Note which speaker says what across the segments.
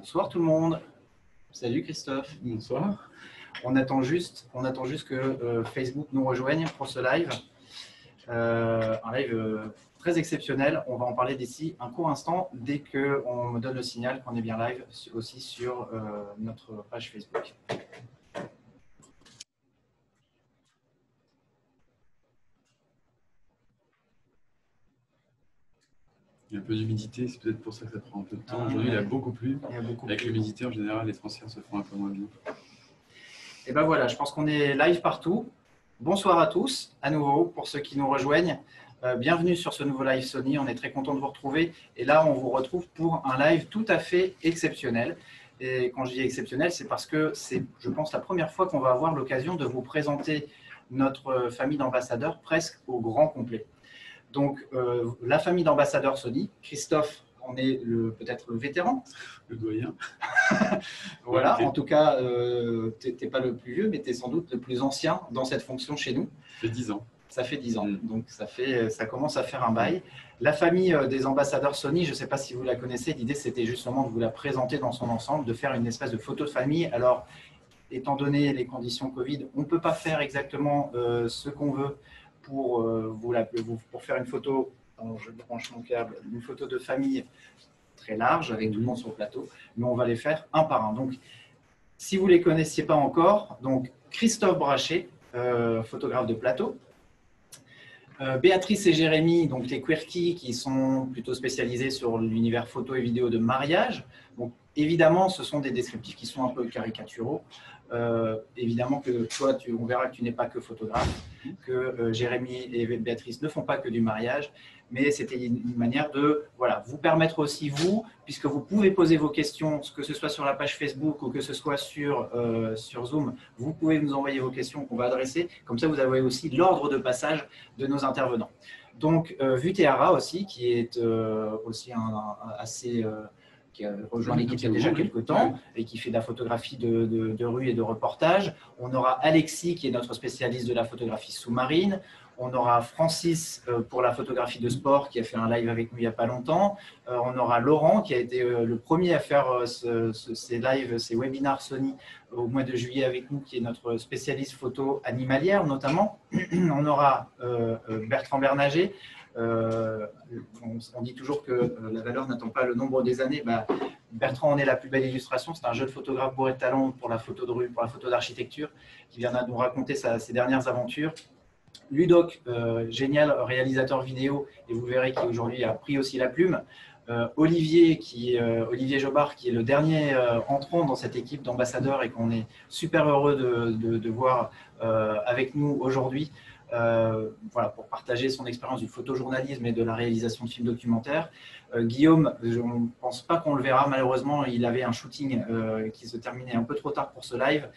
Speaker 1: Bonsoir tout le monde. Salut Christophe.
Speaker 2: Bonsoir.
Speaker 1: On attend juste que Facebook nous rejoigne pour ce live. Un live très exceptionnel. On va en parler d'ici un court instant dès qu'on me donne le signal qu'on est bien live aussi sur notre page Facebook.
Speaker 2: Il y a un peu d'humidité, c'est peut-être pour ça que ça prend un peu de temps. Aujourd'hui, il y a beaucoup plu. Avec l'humidité, en général, les transferts se font un peu moins bien.
Speaker 1: Et ben voilà, je pense qu'on est live partout. Bonsoir à tous, à nouveau, pour ceux qui nous rejoignent. Bienvenue sur ce nouveau live Sony. On est très content de vous retrouver. Et là, on vous retrouve pour un live tout à fait exceptionnel. Et quand je dis exceptionnel, c'est parce que c'est, je pense, la première fois qu'on va avoir l'occasion de vous présenter notre famille d'ambassadeurs presque au grand complet. Donc, la famille d'ambassadeurs Sony, Christophe, on est peut-être le vétéran.
Speaker 2: Le doyen.
Speaker 1: Voilà,
Speaker 2: okay.
Speaker 1: En tout cas, tu n'es pas le plus vieux, mais tu es sans doute le plus ancien dans cette fonction chez nous.
Speaker 2: Ça fait 10 ans.
Speaker 1: Ça fait 10 ans, donc ça commence à faire un bail. La famille des ambassadeurs Sony, je ne sais pas si vous la connaissez, l'idée c'était justement de vous la présenter dans son ensemble, de faire une espèce de photo de famille. Alors, étant donné les conditions Covid, on ne peut pas faire exactement ce qu'on veut pour faire une photo, je branche mon câble, une photo de famille très large avec tout le monde sur le plateau, mais on va les faire un par un. Donc, si vous ne les connaissiez pas encore, donc Christophe Brachet, photographe de plateau, Béatrice et Jérémy, donc les Quirky, qui sont plutôt spécialisés sur l'univers photo et vidéo de mariage. Donc, évidemment, ce sont des descriptifs qui sont un peu caricaturaux. Évidemment que toi, on verra que tu n'es pas que photographe, que Jérémy et Béatrice ne font pas que du mariage, mais c'était une manière de vous permettre aussi, vous, puisque vous pouvez poser vos questions, que ce soit sur la page Facebook ou que ce soit sur Zoom, vous pouvez nous envoyer vos questions qu'on va adresser. Comme ça, vous avez aussi l'ordre de passage de nos intervenants. Donc, Vuteara aussi, qui est aussi qui a rejoint l'équipe il y a déjà quelques temps et qui fait de la photographie de rue et de reportage. On aura Alexis, qui est notre spécialiste de la photographie sous-marine. On aura Francis pour la photographie de sport, qui a fait un live avec nous il n'y a pas longtemps. On aura Laurent, qui a été le premier à faire ces lives, ces webinars Sony au mois de juillet avec nous, qui est notre spécialiste photo animalière notamment. On aura Bertrand Bernager. On dit toujours que la valeur n'attend pas le nombre des années. Bertrand en est la plus belle illustration. C'est un jeune photographe bourré de talent pour la photo de rue, pour la photo d'architecture, qui vient nous raconter ses dernières aventures. Ludoc, génial réalisateur vidéo, et vous verrez qui aujourd'hui a pris aussi la plume. Olivier Jobard, qui est le dernier entrant dans cette équipe d'ambassadeurs et qu'on est super heureux de voir avec nous aujourd'hui. Pour partager son expérience du photojournalisme et de la réalisation de films documentaires. Guillaume, je ne pense pas qu'on le verra, malheureusement, il avait un shooting qui se terminait un peu trop tard pour ce live,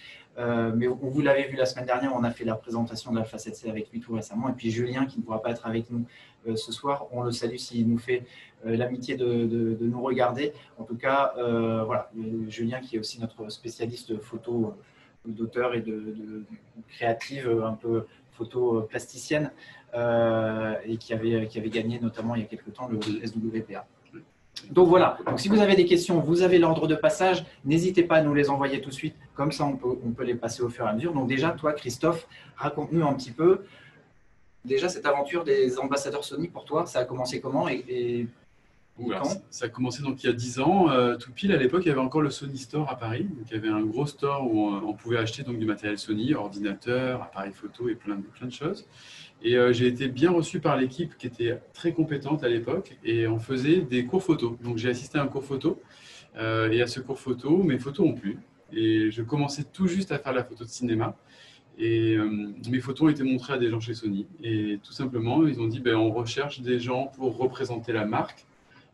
Speaker 1: mais vous l'avez vu la semaine dernière, on a fait la présentation de l'Alpha 7C avec lui tout récemment, et puis Julien qui ne pourra pas être avec nous ce soir, on le salue s'il nous fait l'amitié de nous regarder. En tout cas, Julien qui est aussi notre spécialiste photo d'auteur et de créative, un peu photo plasticienne, et qui avait gagné notamment il y a quelques temps le SWPA. Donc voilà, donc si vous avez des questions, vous avez l'ordre de passage, n'hésitez pas à nous les envoyer tout de suite, comme ça on peut les passer au fur et à mesure. Donc déjà, toi Christophe, raconte-nous un petit peu, déjà cette aventure des ambassadeurs Sony pour toi, ça a commencé comment et quand?
Speaker 2: Ça a commencé donc il y a 10 ans, tout pile à l'époque, il y avait encore le Sony Store à Paris. Donc, il y avait un gros store où on pouvait acheter donc, du matériel Sony, ordinateur, appareil photo et plein de choses. Et j'ai été bien reçu par l'équipe qui était très compétente à l'époque et on faisait des cours photo. Donc j'ai assisté à un cours photo et à ce cours photo, mes photos ont plu. Et je commençais tout juste à faire la photo de cinéma. Et mes photos ont été montrées à des gens chez Sony. Et tout simplement, ils ont dit on recherche des gens pour représenter la marque.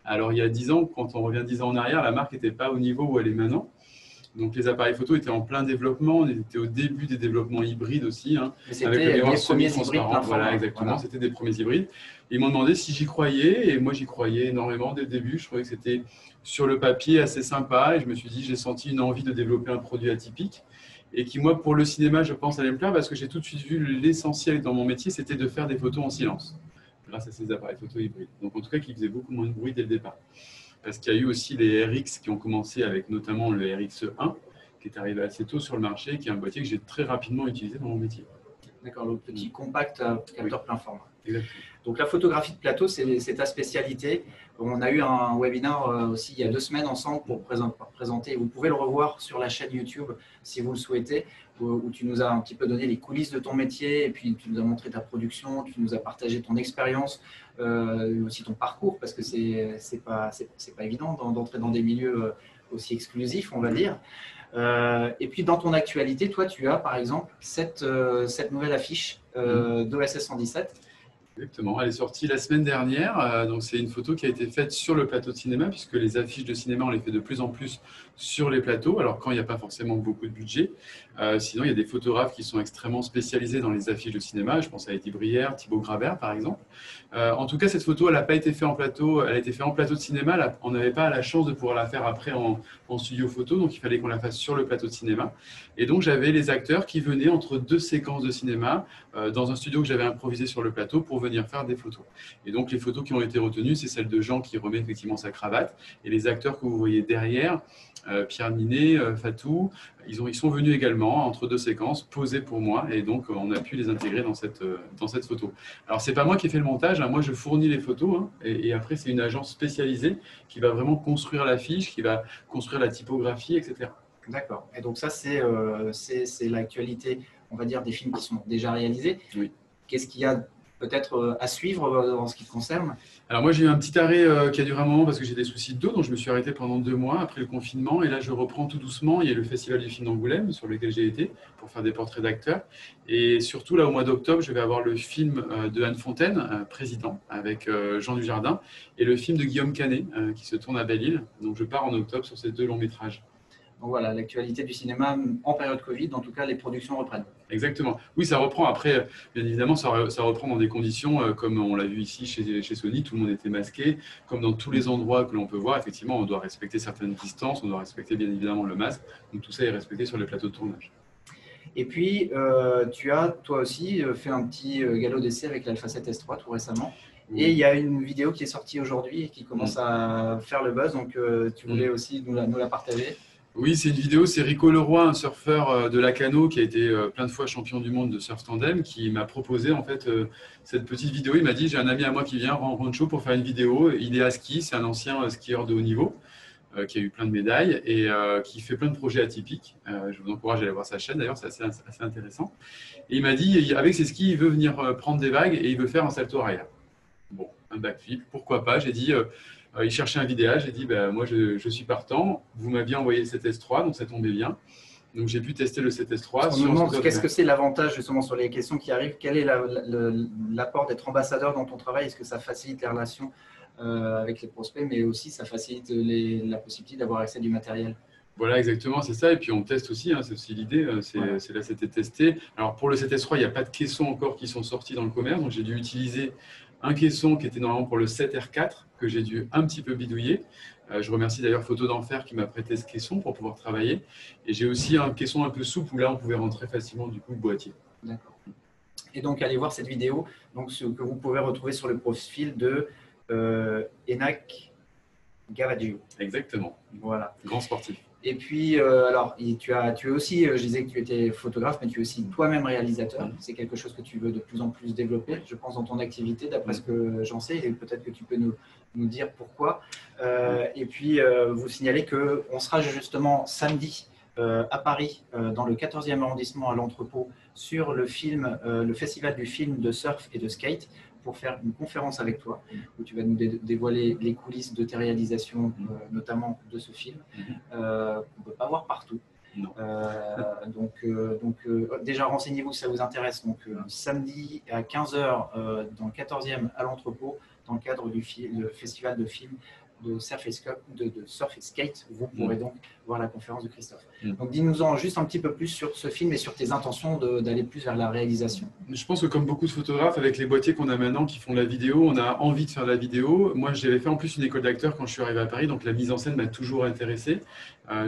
Speaker 2: Alors, il y a 10 ans, quand on revient 10 ans en arrière, la marque n'était pas au niveau où elle est maintenant. Donc, les appareils photo étaient en plein développement. On était au début des développements hybrides aussi.
Speaker 1: C'était les premiers hybrides.
Speaker 2: Voilà, exactement. Voilà. C'était des premiers hybrides. Et ils m'ont demandé si j'y croyais. Et moi, j'y croyais énormément dès le début. Je trouvais que c'était sur le papier assez sympa. Et je me suis dit, j'ai senti une envie de développer un produit atypique. Et qui, moi, pour le cinéma, je pense, allait me plaire parce que j'ai tout de suite vu l'essentiel dans mon métier, c'était de faire des photos en silence, grâce à ces appareils photo hybrides. Donc, en tout cas, qui faisaient beaucoup moins de bruit dès le départ. parce qu'il y a eu aussi les RX qui ont commencé avec notamment le RX1, qui est arrivé assez tôt sur le marché, qui est un boîtier que j'ai très rapidement utilisé dans mon métier.
Speaker 1: D'accord, le petit compact capteur plein format.
Speaker 2: Exactement.
Speaker 1: Donc la photographie de plateau, c'est ta spécialité. On a eu un webinaire aussi il y a 2 semaines ensemble pour présenter. Vous pouvez le revoir sur la chaîne YouTube si vous le souhaitez, où tu nous as un petit peu donné les coulisses de ton métier et puis tu nous as montré ta production, tu nous as partagé ton expérience, aussi ton parcours, parce que c'est pas évident d'entrer dans des milieux aussi exclusifs, on va dire. Et puis dans ton actualité, toi, tu as par exemple cette nouvelle affiche d'OSS 117.
Speaker 2: Exactement, elle est sortie la semaine dernière. Donc c'est une photo qui a été faite sur le plateau de cinéma, puisque les affiches de cinéma, on les fait de plus en plus sur les plateaux, alors quand il n'y a pas forcément beaucoup de budget. Sinon, il y a des photographes qui sont extrêmement spécialisés dans les affiches de cinéma. Je pense à Eddie Brière, Thibaut Gravert, par exemple. En tout cas, cette photo, elle n'a pas été faite en plateau. Elle a été faite en plateau de cinéma. Là, on n'avait pas la chance de pouvoir la faire après en studio photo, donc il fallait qu'on la fasse sur le plateau de cinéma. Et donc, j'avais les acteurs qui venaient entre 2 séquences de cinéma dans un studio que j'avais improvisé sur le plateau pour venir faire des photos. Et donc, les photos qui ont été retenues, c'est celle de Jean qui remet effectivement sa cravate. Et les acteurs que vous voyez derrière, Pierre Ninet, Fatou, ils sont venus également entre 2 séquences, posés pour moi. Et donc, on a pu les intégrer dans cette photo. Alors, ce n'est pas moi qui ai fait le montage. Hein, moi, je fournis les photos. Hein, et après, c'est une agence spécialisée qui va vraiment construire l'affiche, qui va construire la typographie, etc.
Speaker 1: D'accord. Et donc ça, c'est l'actualité, on va dire, des films qui sont déjà réalisés.
Speaker 2: Oui.
Speaker 1: Qu'est-ce qu'il y a peut-être à suivre en ce qui te concerne?
Speaker 2: Alors moi, j'ai eu un petit arrêt qui a duré un moment parce que j'ai des soucis de dos, donc je me suis arrêté pendant 2 mois après le confinement. Et là, je reprends tout doucement. Il y a le Festival du film d'Angoulême sur lequel j'ai été pour faire des portraits d'acteurs. Et surtout, là, au mois d'octobre, je vais avoir le film de Anne Fontaine, Président, avec Jean Dujardin, et le film de Guillaume Canet qui se tourne à Belle-Île. Donc je pars en octobre sur ces 2 longs métrages.
Speaker 1: Donc voilà, l'actualité du cinéma en période Covid, en tout cas, les productions reprennent.
Speaker 2: Exactement. Oui, ça reprend. Après, bien évidemment, ça reprend dans des conditions comme on l'a vu ici chez Sony, tout le monde était masqué. Comme dans tous les endroits que l'on peut voir, effectivement, on doit respecter certaines distances, on doit respecter bien évidemment le masque. Donc tout ça est respecté sur les plateaux de tournage.
Speaker 1: Et puis, tu as toi aussi fait un petit galop d'essai avec l'Alpha 7 S3 tout récemment. Oui. Et il y a une vidéo qui est sortie aujourd'hui et qui commence à faire le buzz. Donc, tu voulais aussi nous la partager?
Speaker 2: Oui, c'est une vidéo, c'est Rico Leroy, un surfeur de Lacanau qui a été plein de fois champion du monde de surf tandem, qui m'a proposé en fait cette petite vidéo. Il m'a dit, j'ai un ami à moi qui vient en Rancho pour faire une vidéo. Il est à ski, c'est un ancien skieur de haut niveau qui a eu plein de médailles et qui fait plein de projets atypiques. Je vous encourage à aller voir sa chaîne, d'ailleurs, c'est assez intéressant. Et il m'a dit, avec ses skis, il veut venir prendre des vagues et il veut faire un salto arrière. Bon, un backflip, pourquoi pas? J'ai dit... il cherchait un vidéaste, j'ai dit moi je suis partant, vous m'aviez envoyé le 7S3, donc ça tombait bien. Donc j'ai pu tester le 7S3.
Speaker 1: On nous demande qu'est-ce que c'est l'avantage justement sur les questions qui arrivent, quel est l'apport d'être ambassadeur dans ton travail? Est-ce que ça facilite les relations avec les prospects, mais aussi ça facilite la possibilité d'avoir accès à du matériel?
Speaker 2: Voilà, exactement, c'est ça. Et puis on teste aussi, hein, c'est aussi l'idée, là c'était testé. Alors pour le 7S3, il n'y a pas de caissons encore qui sont sortis dans le commerce, donc j'ai dû utiliser un caisson qui était normalement pour le 7R4 que j'ai dû un petit peu bidouiller. Je remercie d'ailleurs Photo d'Enfer qui m'a prêté ce caisson pour pouvoir travailler. Et j'ai aussi un caisson un peu souple où là on pouvait rentrer facilement du coup le boîtier.
Speaker 1: D'accord. Et donc allez voir cette vidéo, donc ce que vous pouvez retrouver sur le profil de Enak Gavadio.
Speaker 2: Exactement.
Speaker 1: Voilà.
Speaker 2: Grand sportif.
Speaker 1: Et puis, alors, tu es aussi, je disais que tu étais photographe, mais tu es aussi toi-même réalisateur. C'est quelque chose que tu veux de plus en plus développer, je pense, dans ton activité, d'après ce que j'en sais, et peut-être que tu peux nous dire pourquoi. Et puis, vous signaler qu'on sera justement samedi à Paris, dans le 14e arrondissement à l'Entrepôt, sur le festival du film de surf et de skate, pour faire une conférence avec toi, où tu vas nous dévoiler les coulisses de tes réalisations, notamment de ce film, qu'on ne peut pas voir partout. Donc, déjà, renseignez-vous si ça vous intéresse. Donc, samedi à 15 h dans le 14e à l'Entrepôt, dans le cadre du festival de films de surf et skate, vous pourrez donc voir la conférence de Christophe. Donc dis-nous-en juste un petit peu plus sur ce film et sur tes intentions d'aller plus vers la réalisation.
Speaker 2: Je pense que comme beaucoup de photographes, avec les boîtiers qu'on a maintenant qui font de la vidéo, on a envie de faire de la vidéo. Moi, j'avais fait en plus une école d'acteur quand je suis arrivé à Paris, donc la mise en scène m'a toujours intéressé.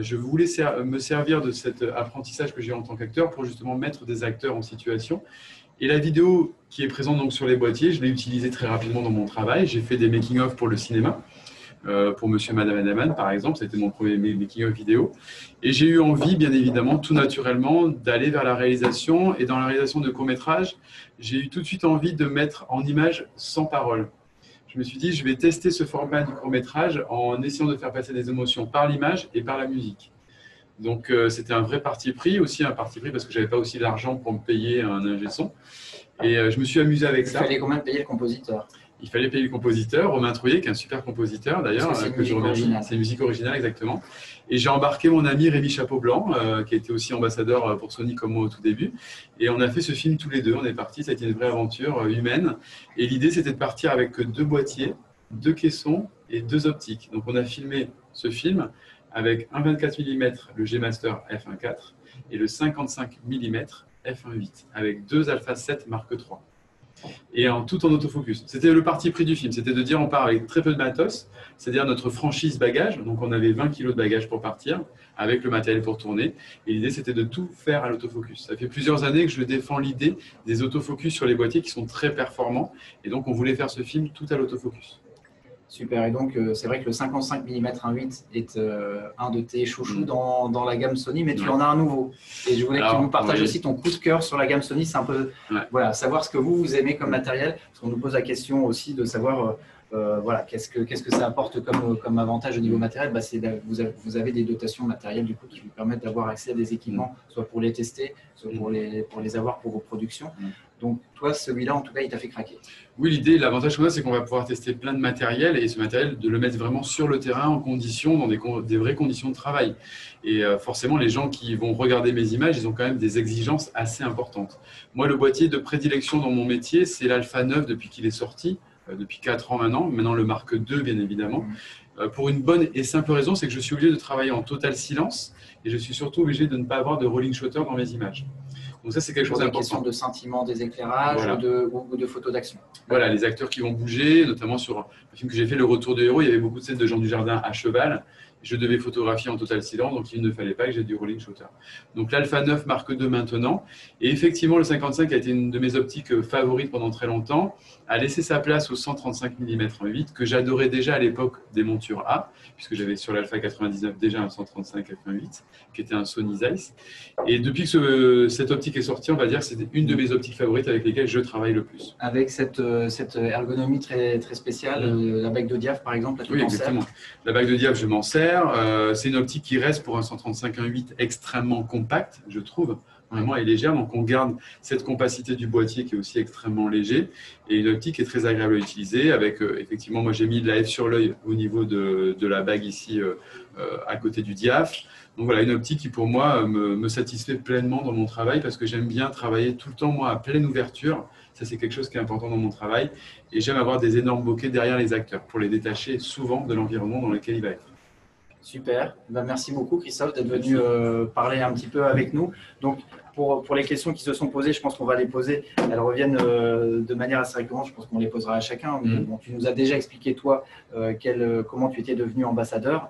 Speaker 2: Je voulais me servir de cet apprentissage que j'ai en tant qu'acteur pour justement mettre des acteurs en situation. Et la vidéo qui est présente donc sur les boîtiers, je l'ai utilisée très rapidement dans mon travail. J'ai fait des making-of pour le cinéma. pour Monsieur et Madame Adaman, par exemple. C'était mon premier making-of vidéo. Et j'ai eu envie, bien évidemment, tout naturellement, d'aller vers la réalisation. Et dans la réalisation de courts-métrages, j'ai eu tout de suite envie de mettre en image sans parole. Je me suis dit, je vais tester ce format du court-métrage en essayant de faire passer des émotions par l'image et par la musique. Donc, c'était un vrai parti pris, aussi un parti pris parce que je n'avais pas aussi l'argent pour me payer un ingé son. Et je me suis amusé avec ça.
Speaker 1: Il fallait combien payer le compositeur?
Speaker 2: Il fallait payer le compositeur, Romain Trouillet, qui est un super compositeur d'ailleurs, que je remercie. C'est une musique originale, exactement. Et j'ai embarqué mon ami Rémi Chapeau-Blanc, qui était aussi ambassadeur pour Sony comme moi au tout début. Et on a fait ce film tous les deux. On est partis, ça a été une vraie aventure humaine. Et l'idée, c'était de partir avec 2 boîtiers, 2 caissons et 2 optiques. Donc on a filmé ce film avec un 24 mm, le G-Master f1.4, et le 55 mm f1.8, avec 2 Alpha 7 Mark III. Et tout en autofocus. C'était le parti pris du film, c'était de dire on part avec très peu de matos, c'est-à-dire notre franchise bagage, donc on avait 20 kg de bagages pour partir, avec le matériel pour tourner, et l'idée c'était de tout faire à l'autofocus. Ça fait plusieurs années que je défends l'idée des autofocus sur les boîtiers qui sont très performants, et donc on voulait faire ce film tout à l'autofocus.
Speaker 1: Super, et donc c'est vrai que le 55 mm 1.8 est un de tes chouchous dans la gamme Sony, mais tu en as un nouveau. Et je voulais que tu nous partages aussi ton coup de cœur sur la gamme Sony, c'est un peu voilà, savoir ce que vous aimez comme matériel, parce qu'on nous pose la question aussi de savoir voilà, qu'est-ce que ça apporte comme avantage au niveau matériel. Bah, vous avez des dotations matérielles du coup, qui vous permettent d'avoir accès à des équipements, soit pour les tester, soit pour les avoir pour vos productions. Donc toi, celui-là, en tout cas, il t'a fait craquer.
Speaker 2: Oui, l'idée, l'avantage qu'on a, c'est qu'on va pouvoir tester plein de matériel et ce matériel, de le mettre vraiment sur le terrain, en conditions, dans des vraies conditions de travail. Et forcément, les gens qui vont regarder mes images, ils ont quand même des exigences assez importantes. Moi, le boîtier de prédilection dans mon métier, c'est l'Alpha 9 depuis qu'il est sorti, depuis 4 ans maintenant. Maintenant, le Mark II, bien évidemment. Pour une bonne et simple raison, c'est que je suis obligé de travailler en total silence et je suis surtout obligé de ne pas avoir de rolling shutter dans mes images. Donc ça, c'est quelque chose d'important.
Speaker 1: Question de scintillement des éclairages, voilà, ou de photos d'action.
Speaker 2: Voilà, les acteurs qui vont bouger, notamment sur le film que j'ai fait, Le Retour du héros, il y avait beaucoup de scènes de Jean Dujardin à cheval. Je devais photographier en total silence, donc il ne fallait pas que j'ai du rolling shutter. Donc l'Alpha 9 Mark II maintenant. Et effectivement, le 55 a été une de mes optiques favorites pendant très longtemps, a laissé sa place au 135 mm 1.8, que j'adorais déjà à l'époque des montures A, puisque j'avais sur l'Alpha 99 déjà un 135 f1.8, qui était un Sony Zeiss. Et depuis que cette optique est sortie, on va dire que c'était une de mes optiques favorites avec lesquelles je travaille le plus.
Speaker 1: Avec cette ergonomie très, très spéciale, la bague de diaph par exemple, là, tu t'en sers.
Speaker 2: La bague de diaph, je m'en sers. C'est une optique qui reste pour un 135 1.8 extrêmement compact, je trouve. Vraiment, elle est légère, donc on garde cette compacité du boîtier qui est aussi extrêmement léger. Et une optique qui est très agréable à utiliser avec, effectivement, moi j'ai mis de la F sur l'œil au niveau de la bague ici, à côté du diaph. Donc voilà, une optique qui pour moi me satisfait pleinement dans mon travail parce que j'aime bien travailler tout le temps, moi, à pleine ouverture. Ça, c'est quelque chose qui est important dans mon travail. Et j'aime avoir des énormes bokeh derrière les acteurs pour les détacher souvent de l'environnement dans lequel il va être.
Speaker 1: Super, ben, merci beaucoup Christophe d'être venu parler un petit peu avec nous. Donc pour les questions qui se sont posées, je pense qu'on va les poser, elles reviennent de manière assez récurrente, je pense qu'on les posera à chacun. Mais bon, tu nous as déjà expliqué toi comment tu étais devenu ambassadeur.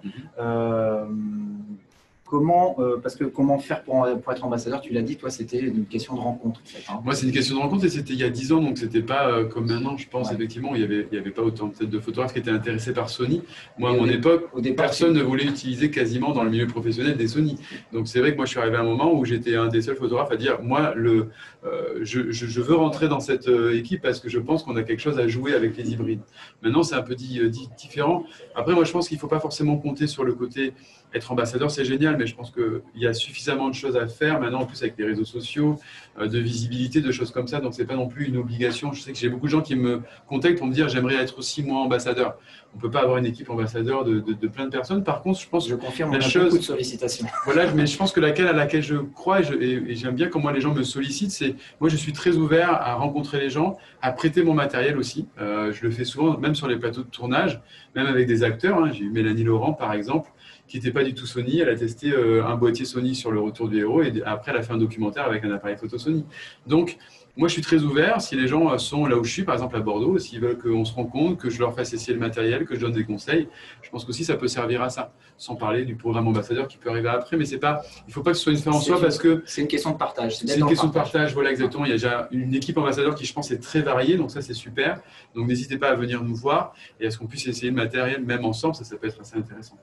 Speaker 1: Parce que comment faire pour être ambassadeur, tu l'as dit, toi, c'était une question de rencontre. En fait, hein.
Speaker 2: Moi, c'est une question de rencontre et c'était il y a 10 ans, donc c'était pas comme maintenant, je pense, effectivement, il y avait pas autant peut-être de photographes qui étaient intéressés par Sony. Moi, à mon époque, personne ne voulait utiliser quasiment dans le milieu professionnel des Sony. Donc, c'est vrai que moi, je suis arrivé à un moment où j'étais un des seuls photographes à dire, moi, je veux rentrer dans cette équipe parce que je pense qu'on a quelque chose à jouer avec les hybrides. Maintenant, c'est un peu différent. Après, moi, je pense qu'il ne faut pas forcément compter sur le côté être ambassadeur, c'est génial, mais je pense qu'il y a suffisamment de choses à faire maintenant, en plus avec les réseaux sociaux, de visibilité, de choses comme ça. Donc, ce n'est pas non plus une obligation. Je sais que j'ai beaucoup de gens qui me contactent pour me dire j'aimerais être aussi moi ambassadeur. On ne peut pas avoir une équipe ambassadeur de plein de personnes. Par contre, je pense
Speaker 1: je confirme, on a beaucoup de sollicitations.
Speaker 2: Voilà, mais je pense que à laquelle je crois et j'aime bien comment les gens me sollicitent, c'est moi je suis très ouvert à rencontrer les gens, à prêter mon matériel aussi. Je le fais souvent, même sur les plateaux de tournage, même avec des acteurs. Hein. J'ai eu Mélanie Laurent par exemple, qui n'était pas du tout Sony. Elle a testé un boîtier Sony sur Le Retour du héros et après elle a fait un documentaire avec un appareil photo Sony. Donc moi, je suis très ouvert. Si les gens sont là où je suis, par exemple à Bordeaux, s'ils veulent qu'on se rencontre, que je leur fasse essayer le matériel, que je donne des conseils, je pense qu'aussi ça peut servir à ça. Sans parler du programme ambassadeur qui peut arriver après, mais c'est pas, il ne faut pas que ce soit une fin en soi parce que
Speaker 1: c'est une question de partage.
Speaker 2: C'est une question de partage, voilà exactement. Il y a déjà une équipe ambassadeur qui, je pense, est très variée, donc ça c'est super. Donc n'hésitez pas à venir nous voir et à ce qu'on puisse essayer le matériel même ensemble, ça peut être assez intéressant.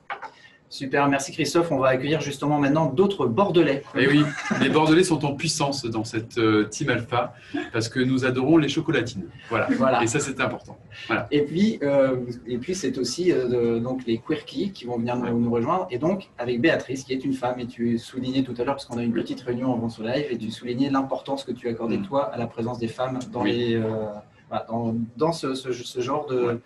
Speaker 1: Super, merci Christophe. On va accueillir justement maintenant d'autres Bordelais.
Speaker 2: Et oui, les Bordelais sont en puissance dans cette team alpha parce que nous adorons les chocolatines. Voilà. Et ça, c'est important. Voilà.
Speaker 1: Et puis c'est aussi donc les quirky qui vont venir nous rejoindre. Et donc, avec Béatrice, qui est une femme. Et tu soulignais tout à l'heure, parce qu'on a eu une petite réunion avant ce live, et tu soulignais l'importance que tu accordais, toi, à la présence des femmes dans dans ce genre de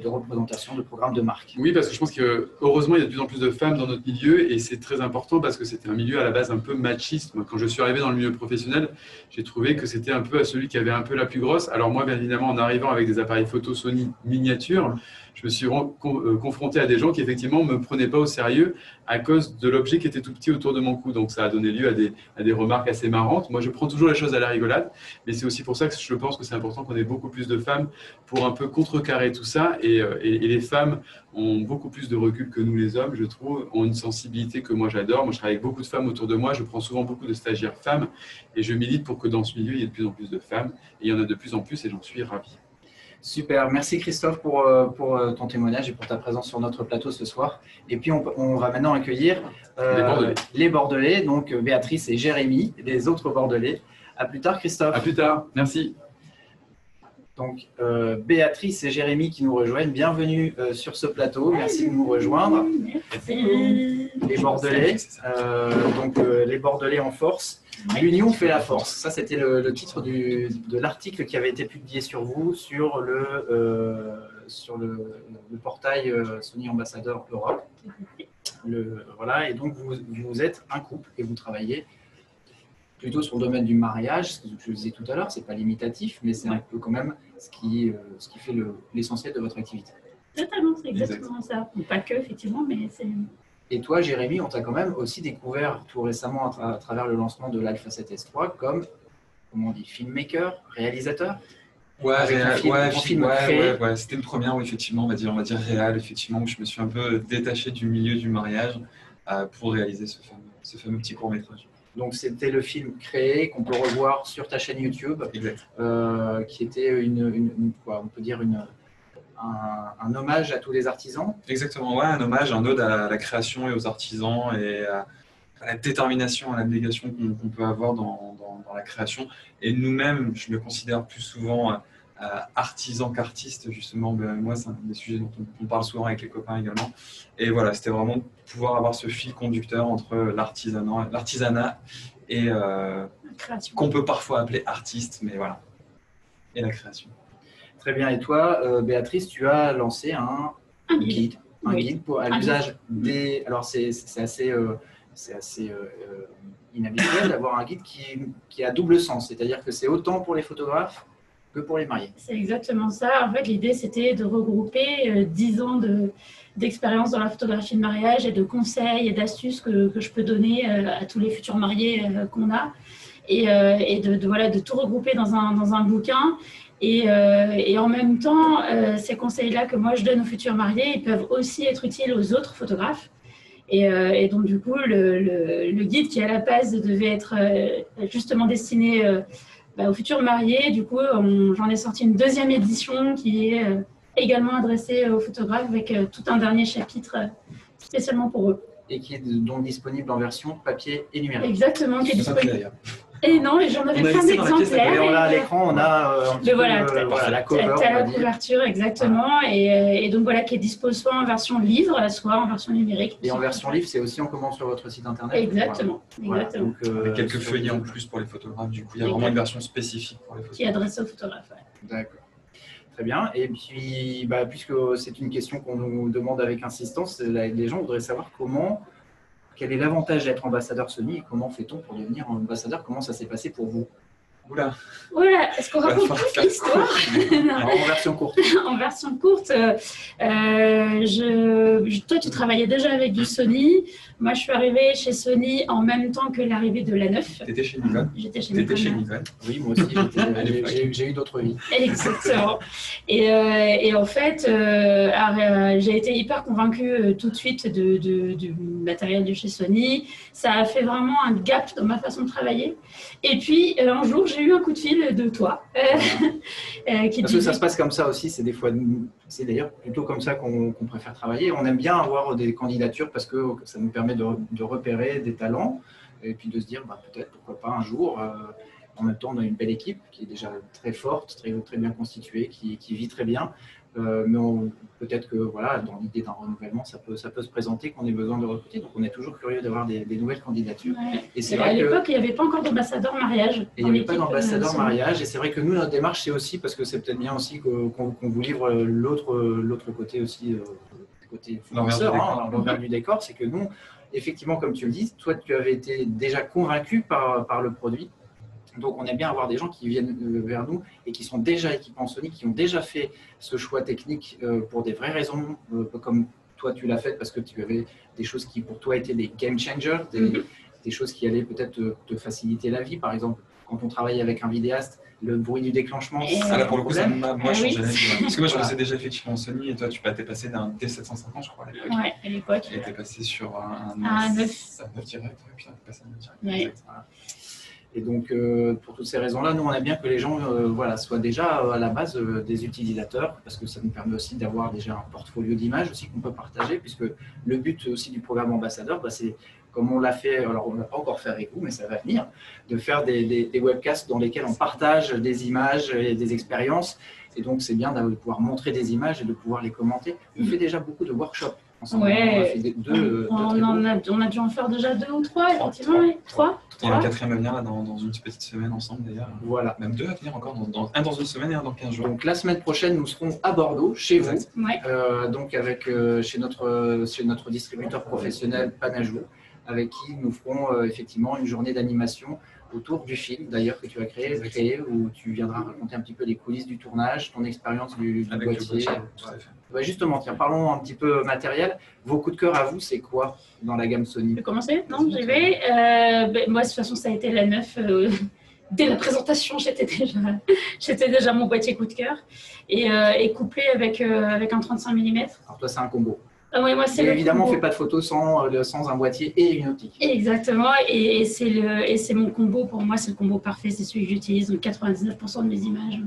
Speaker 1: représentation, de programme de marque.
Speaker 2: Oui, parce que je pense que heureusement, il y a de plus en plus de femmes dans notre milieu et c'est très important parce que c'était un milieu à la base un peu machiste. Moi, quand je suis arrivé dans le milieu professionnel, j'ai trouvé que c'était un peu à celui qui avait un peu la plus grosse. Alors moi, bien évidemment, en arrivant avec des appareils photo Sony miniatures, je me suis confronté à des gens qui effectivement ne me prenaient pas au sérieux à cause de l'objet qui était tout petit autour de mon cou. Donc ça a donné lieu à des remarques assez marrantes. Moi, je prends toujours les choses à la rigolade, mais c'est aussi pour ça que je pense que c'est important qu'on ait beaucoup plus de femmes pour un peu contrecarrer tout ça. Et les femmes ont beaucoup plus de recul que nous les hommes, je trouve, ont une sensibilité que moi j'adore. Moi, je travaille avec beaucoup de femmes autour de moi, je prends souvent beaucoup de stagiaires femmes et je milite pour que dans ce milieu, il y ait de plus en plus de femmes. Et il y en a de plus en plus et j'en suis ravi.
Speaker 1: Super, merci Christophe pour ton témoignage et pour ta présence sur notre plateau ce soir. Et puis on va maintenant accueillir les Bordelais, donc Béatrice et Jérémy, les autres Bordelais. À plus tard Christophe.
Speaker 2: À plus tard, merci.
Speaker 1: Donc Béatrice et Jérémy qui nous rejoignent, bienvenue sur ce plateau, merci de nous rejoindre.
Speaker 3: Merci.
Speaker 1: Les Bordelais, les Bordelais en force. L'union fait la force. Ça, c'était le titre de l'article qui avait été publié sur vous, sur le portail Sony Ambassadeur Europe. Voilà, et donc vous êtes un couple et vous travaillez plutôt sur le domaine du mariage, ce que je disais tout à l'heure, c'est pas limitatif, mais c'est un peu quand même ce qui fait l'essentiel de votre activité.
Speaker 3: Totalement, c'est exactement ça. Pas que, effectivement, mais c'est...
Speaker 1: Et toi, Jérémy, on t'a quand même aussi découvert tout récemment à travers le lancement de l'Alpha 7S3 comme, comment on dit, filmmaker, réalisateur.
Speaker 4: C'était une première où effectivement, on va dire réel, effectivement, où je me suis un peu détaché du milieu du mariage pour réaliser ce fameux petit court-métrage.
Speaker 1: Donc c'était le film créé qu'on peut revoir sur ta chaîne YouTube, qui était on peut dire un hommage à tous les artisans.
Speaker 4: Exactement, un hommage, un ode à la création et aux artisans et à la détermination, à l'abnégation qu'on peut avoir dans la création. Et nous-mêmes, je me considère plus souvent artisan qu'artiste, justement. Moi, c'est un des sujets dont on parle souvent avec les copains également. Et voilà, c'était vraiment pouvoir avoir ce fil conducteur entre l'artisanat et qu'on peut parfois appeler artiste, mais voilà, et la création.
Speaker 1: Très bien. Et toi, Béatrice, tu as lancé un guide à l'usage des... Alors, c'est assez inhabituel d'avoir un guide qui a double sens. C'est-à-dire que c'est autant pour les photographes que pour les mariés.
Speaker 3: C'est exactement ça. En fait, l'idée, c'était de regrouper 10 ans d'expérience dans la photographie de mariage et de conseils et d'astuces que je peux donner à tous les futurs mariés qu'on a. Et de tout regrouper dans un bouquin. Et en même temps, ces conseils-là que moi je donne aux futurs mariés, ils peuvent aussi être utiles aux autres photographes. Et donc du coup, le guide qui à la base devait être justement destiné aux futurs mariés, du coup, j'en ai sorti une deuxième édition qui est également adressée aux photographes avec tout un dernier chapitre spécialement pour eux.
Speaker 1: Et qui est donc disponible en version papier et numérique.
Speaker 3: Exactement, qui est disponible. Et non, et j'en avais plein d'exemplaires.
Speaker 1: Et on a à l'écran, on a
Speaker 3: la cover. La couverture, exactement. Voilà. Et donc voilà, qui est dispo soit en version livre, soit en version numérique.
Speaker 1: Et en version livre, c'est aussi en commande sur votre site internet.
Speaker 3: Exactement.
Speaker 1: Voilà.
Speaker 3: Exactement.
Speaker 4: Donc, avec quelques feuillets en plus pour les photographes. Du coup, il y a vraiment une version spécifique pour les photographes.
Speaker 3: Qui est adressée aux photographes. Ouais.
Speaker 1: D'accord. Très bien. Et puis, puisque c'est une question qu'on nous demande avec insistance, les gens voudraient savoir quel est l'avantage d'être ambassadeur Sony et comment fait-on pour devenir ambassadeur? Comment ça s'est passé pour vous?
Speaker 4: Oula.
Speaker 3: Voilà, est-ce qu'on raconte
Speaker 4: falloir
Speaker 3: toute
Speaker 4: faire
Speaker 3: l'histoire?
Speaker 1: Alors, en version courte.
Speaker 3: En version courte, toi, tu travaillais déjà avec du Sony. Moi, je suis arrivée chez Sony en même temps que l'arrivée de l'A9.
Speaker 4: Tu étais chez Nikon.
Speaker 3: J'étais chez
Speaker 4: T'étais chez
Speaker 3: Nikon.
Speaker 4: Nikon.
Speaker 1: Oui, moi aussi, j'ai eu d'autres vies.
Speaker 3: Exactement. Et en fait, j'ai été hyper convaincue tout de suite du matériel de chez Sony. Ça a fait vraiment un gap dans ma façon de travailler. Et puis, un jour, j'ai eu un coup de fil de toi. Qui
Speaker 1: Parce que ça se passe comme ça aussi, c'est d'ailleurs plutôt comme ça qu'on préfère travailler. On aime bien avoir des candidatures parce que ça nous permet de repérer des talents et puis de se dire peut-être, pourquoi pas un jour. En même temps, on a une belle équipe qui est déjà très forte, très bien constituée, qui vit très bien. Mais peut-être que voilà, dans l'idée d'un renouvellement, ça peut se présenter qu'on ait besoin de recruter. Donc on est toujours curieux d'avoir des nouvelles candidatures.
Speaker 3: Ouais.
Speaker 1: Et c'est
Speaker 3: À
Speaker 1: vrai
Speaker 3: l'époque,
Speaker 1: que
Speaker 3: il n'y avait pas encore d'ambassadeur mariage.
Speaker 1: et il n'y avait pas d'ambassadeur mariage. Et c'est vrai que nous, notre démarche, c'est aussi, parce que c'est peut-être bien aussi qu'on vous livre l'autre côté aussi, côté fournisseur, l'envers du décor, c'est que nous, effectivement, comme tu le dis, toi, tu avais été déjà convaincu par le produit. Donc, on aime bien avoir des gens qui viennent vers nous et qui sont déjà équipés en Sony, qui ont déjà fait ce choix technique pour des vraies raisons, comme toi, tu l'as fait parce que tu avais des choses qui, pour toi, étaient des game changers, des choses qui allaient peut-être te faciliter la vie. Par exemple, quand on travaille avec un vidéaste, le bruit du déclenchement, c'est
Speaker 4: Là, pour le coup, ça m'a changé la
Speaker 3: oui.
Speaker 4: vie. Parce que moi, je
Speaker 1: Voilà.
Speaker 4: faisais déjà effectivement en Sony et toi, tu t'es passé d'un D750, je crois, à l'époque.
Speaker 3: Ouais, à l'époque.
Speaker 4: Et t'es passé sur un
Speaker 3: 9.
Speaker 4: 9 direct. Ouais, putain, t'es passé à 9 direct.
Speaker 3: Ouais.
Speaker 4: Exact.
Speaker 1: Voilà. Et donc, pour toutes ces raisons-là, nous, on aime bien que les gens soient déjà à la base des utilisateurs, parce que ça nous permet aussi d'avoir déjà un portfolio d'images aussi qu'on peut partager, puisque le but aussi du programme ambassadeur, c'est, comme on l'a fait, alors on ne l'a pas encore fait avec vous, mais ça va venir, de faire des webcasts dans lesquels on partage des images et des expériences. Et donc, c'est bien de pouvoir montrer des images et de pouvoir les commenter. On fait déjà beaucoup de workshops ensemble.
Speaker 3: Ouais.
Speaker 1: On a fait deux
Speaker 3: On a dû en faire déjà 2 ou 3, effectivement. Trois.
Speaker 4: Il y a un quatrième à venir là, dans une petite semaine ensemble d'ailleurs.
Speaker 1: Voilà.
Speaker 4: Même 2 à venir encore, un dans une semaine et un dans 15 jours.
Speaker 1: Donc la semaine prochaine, nous serons à Bordeaux, chez vous,
Speaker 4: Exact.
Speaker 3: Ouais.
Speaker 1: donc chez notre distributeur professionnel Panajou, avec qui nous ferons effectivement une journée d'animation autour du film, d'ailleurs, que tu as créé, où tu viendras raconter un petit peu les coulisses du tournage, ton expérience du
Speaker 4: Avec
Speaker 1: boîtier.
Speaker 4: tout à fait.
Speaker 1: Bah, justement, tiens, parlons un petit peu matériel. Vos coups de cœur à vous, c'est quoi dans la gamme Sony?
Speaker 3: Je vais commencer? Non, j'y vais. Moi, de toute façon, ça a été la 9. Dès la présentation, j'étais déjà mon boîtier coup de cœur. Et couplé avec un 35 mm.
Speaker 1: Alors toi, c'est un combo.
Speaker 3: Ouais, moi, c'est
Speaker 1: Et
Speaker 3: le
Speaker 1: évidemment, on
Speaker 3: combo.
Speaker 1: ne fait pas de photos sans un boîtier et une optique.
Speaker 3: Exactement, et c'est mon combo, pour moi, c'est le combo parfait, c'est celui que j'utilise dans 99% de mes images.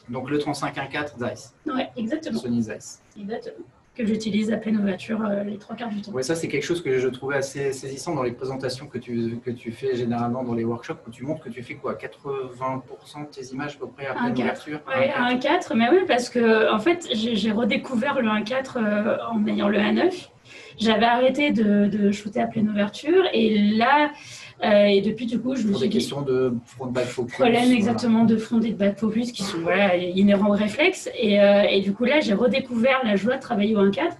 Speaker 1: Donc le 35-1.4 Zeiss,
Speaker 3: Ouais, exactement.
Speaker 1: Sony Zeiss.
Speaker 3: Exactement. Que j'utilise à pleine ouverture les 3/4 du temps.
Speaker 1: Ouais, ça c'est quelque chose que je trouvais assez saisissant dans les présentations que tu fais généralement dans les workshops, où tu montres que tu fais quoi, 80% de tes images à peu près à pleine ouverture.
Speaker 3: Ouais, un 1.4, mais oui, parce que en fait, j'ai redécouvert le 1.4 en ayant le 1.9. J'avais arrêté de shooter à pleine ouverture, et là, et depuis du coup, je me
Speaker 1: Pour
Speaker 3: suis
Speaker 1: des
Speaker 3: dit,
Speaker 1: questions de front de back focus.
Speaker 3: problème
Speaker 1: voilà.
Speaker 3: exactement de front et de back focus qui sont inhérents au réflexe, et du coup là, j'ai redécouvert la joie de travailler au 1.4,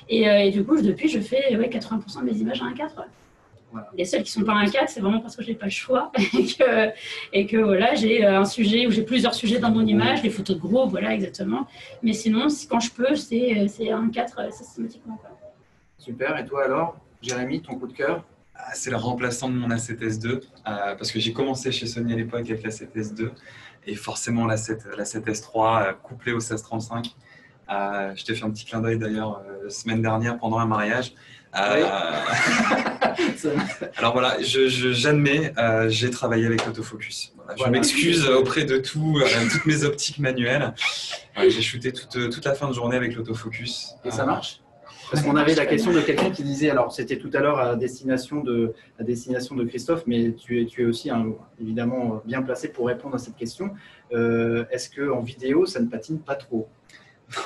Speaker 3: et du coup, depuis, je fais 80% de mes images à 1.4.
Speaker 1: Voilà.
Speaker 3: Les seules qui sont pas à 1.4, c'est vraiment parce que j'ai pas le choix et que voilà, j'ai un sujet ou j'ai plusieurs sujets dans mon image, les photos de groupe, voilà exactement. Mais sinon, quand je peux, c'est 1.4 systématiquement. Quoi.
Speaker 1: Super, et toi alors, Jérémy, ton coup de cœur?
Speaker 4: C'est le remplaçant de mon A7S2 parce que j'ai commencé chez Sony à l'époque avec l'A7S2 et forcément l'A7S3 couplé au 1635. Je t'ai fait un petit clin d'œil d'ailleurs la semaine dernière pendant un mariage.
Speaker 1: Oui.
Speaker 4: Alors voilà, j'admets, j'ai travaillé avec l'autofocus. Voilà, je m'excuse auprès de toutes mes optiques manuelles. J'ai shooté toute la fin de journée avec l'autofocus.
Speaker 1: Et ça marche? Parce qu'on avait la question de quelqu'un qui disait, alors c'était tout à l'heure à destination de Christophe, mais tu es aussi évidemment bien placé pour répondre à cette question. Est-ce qu'en vidéo, ça ne patine pas trop?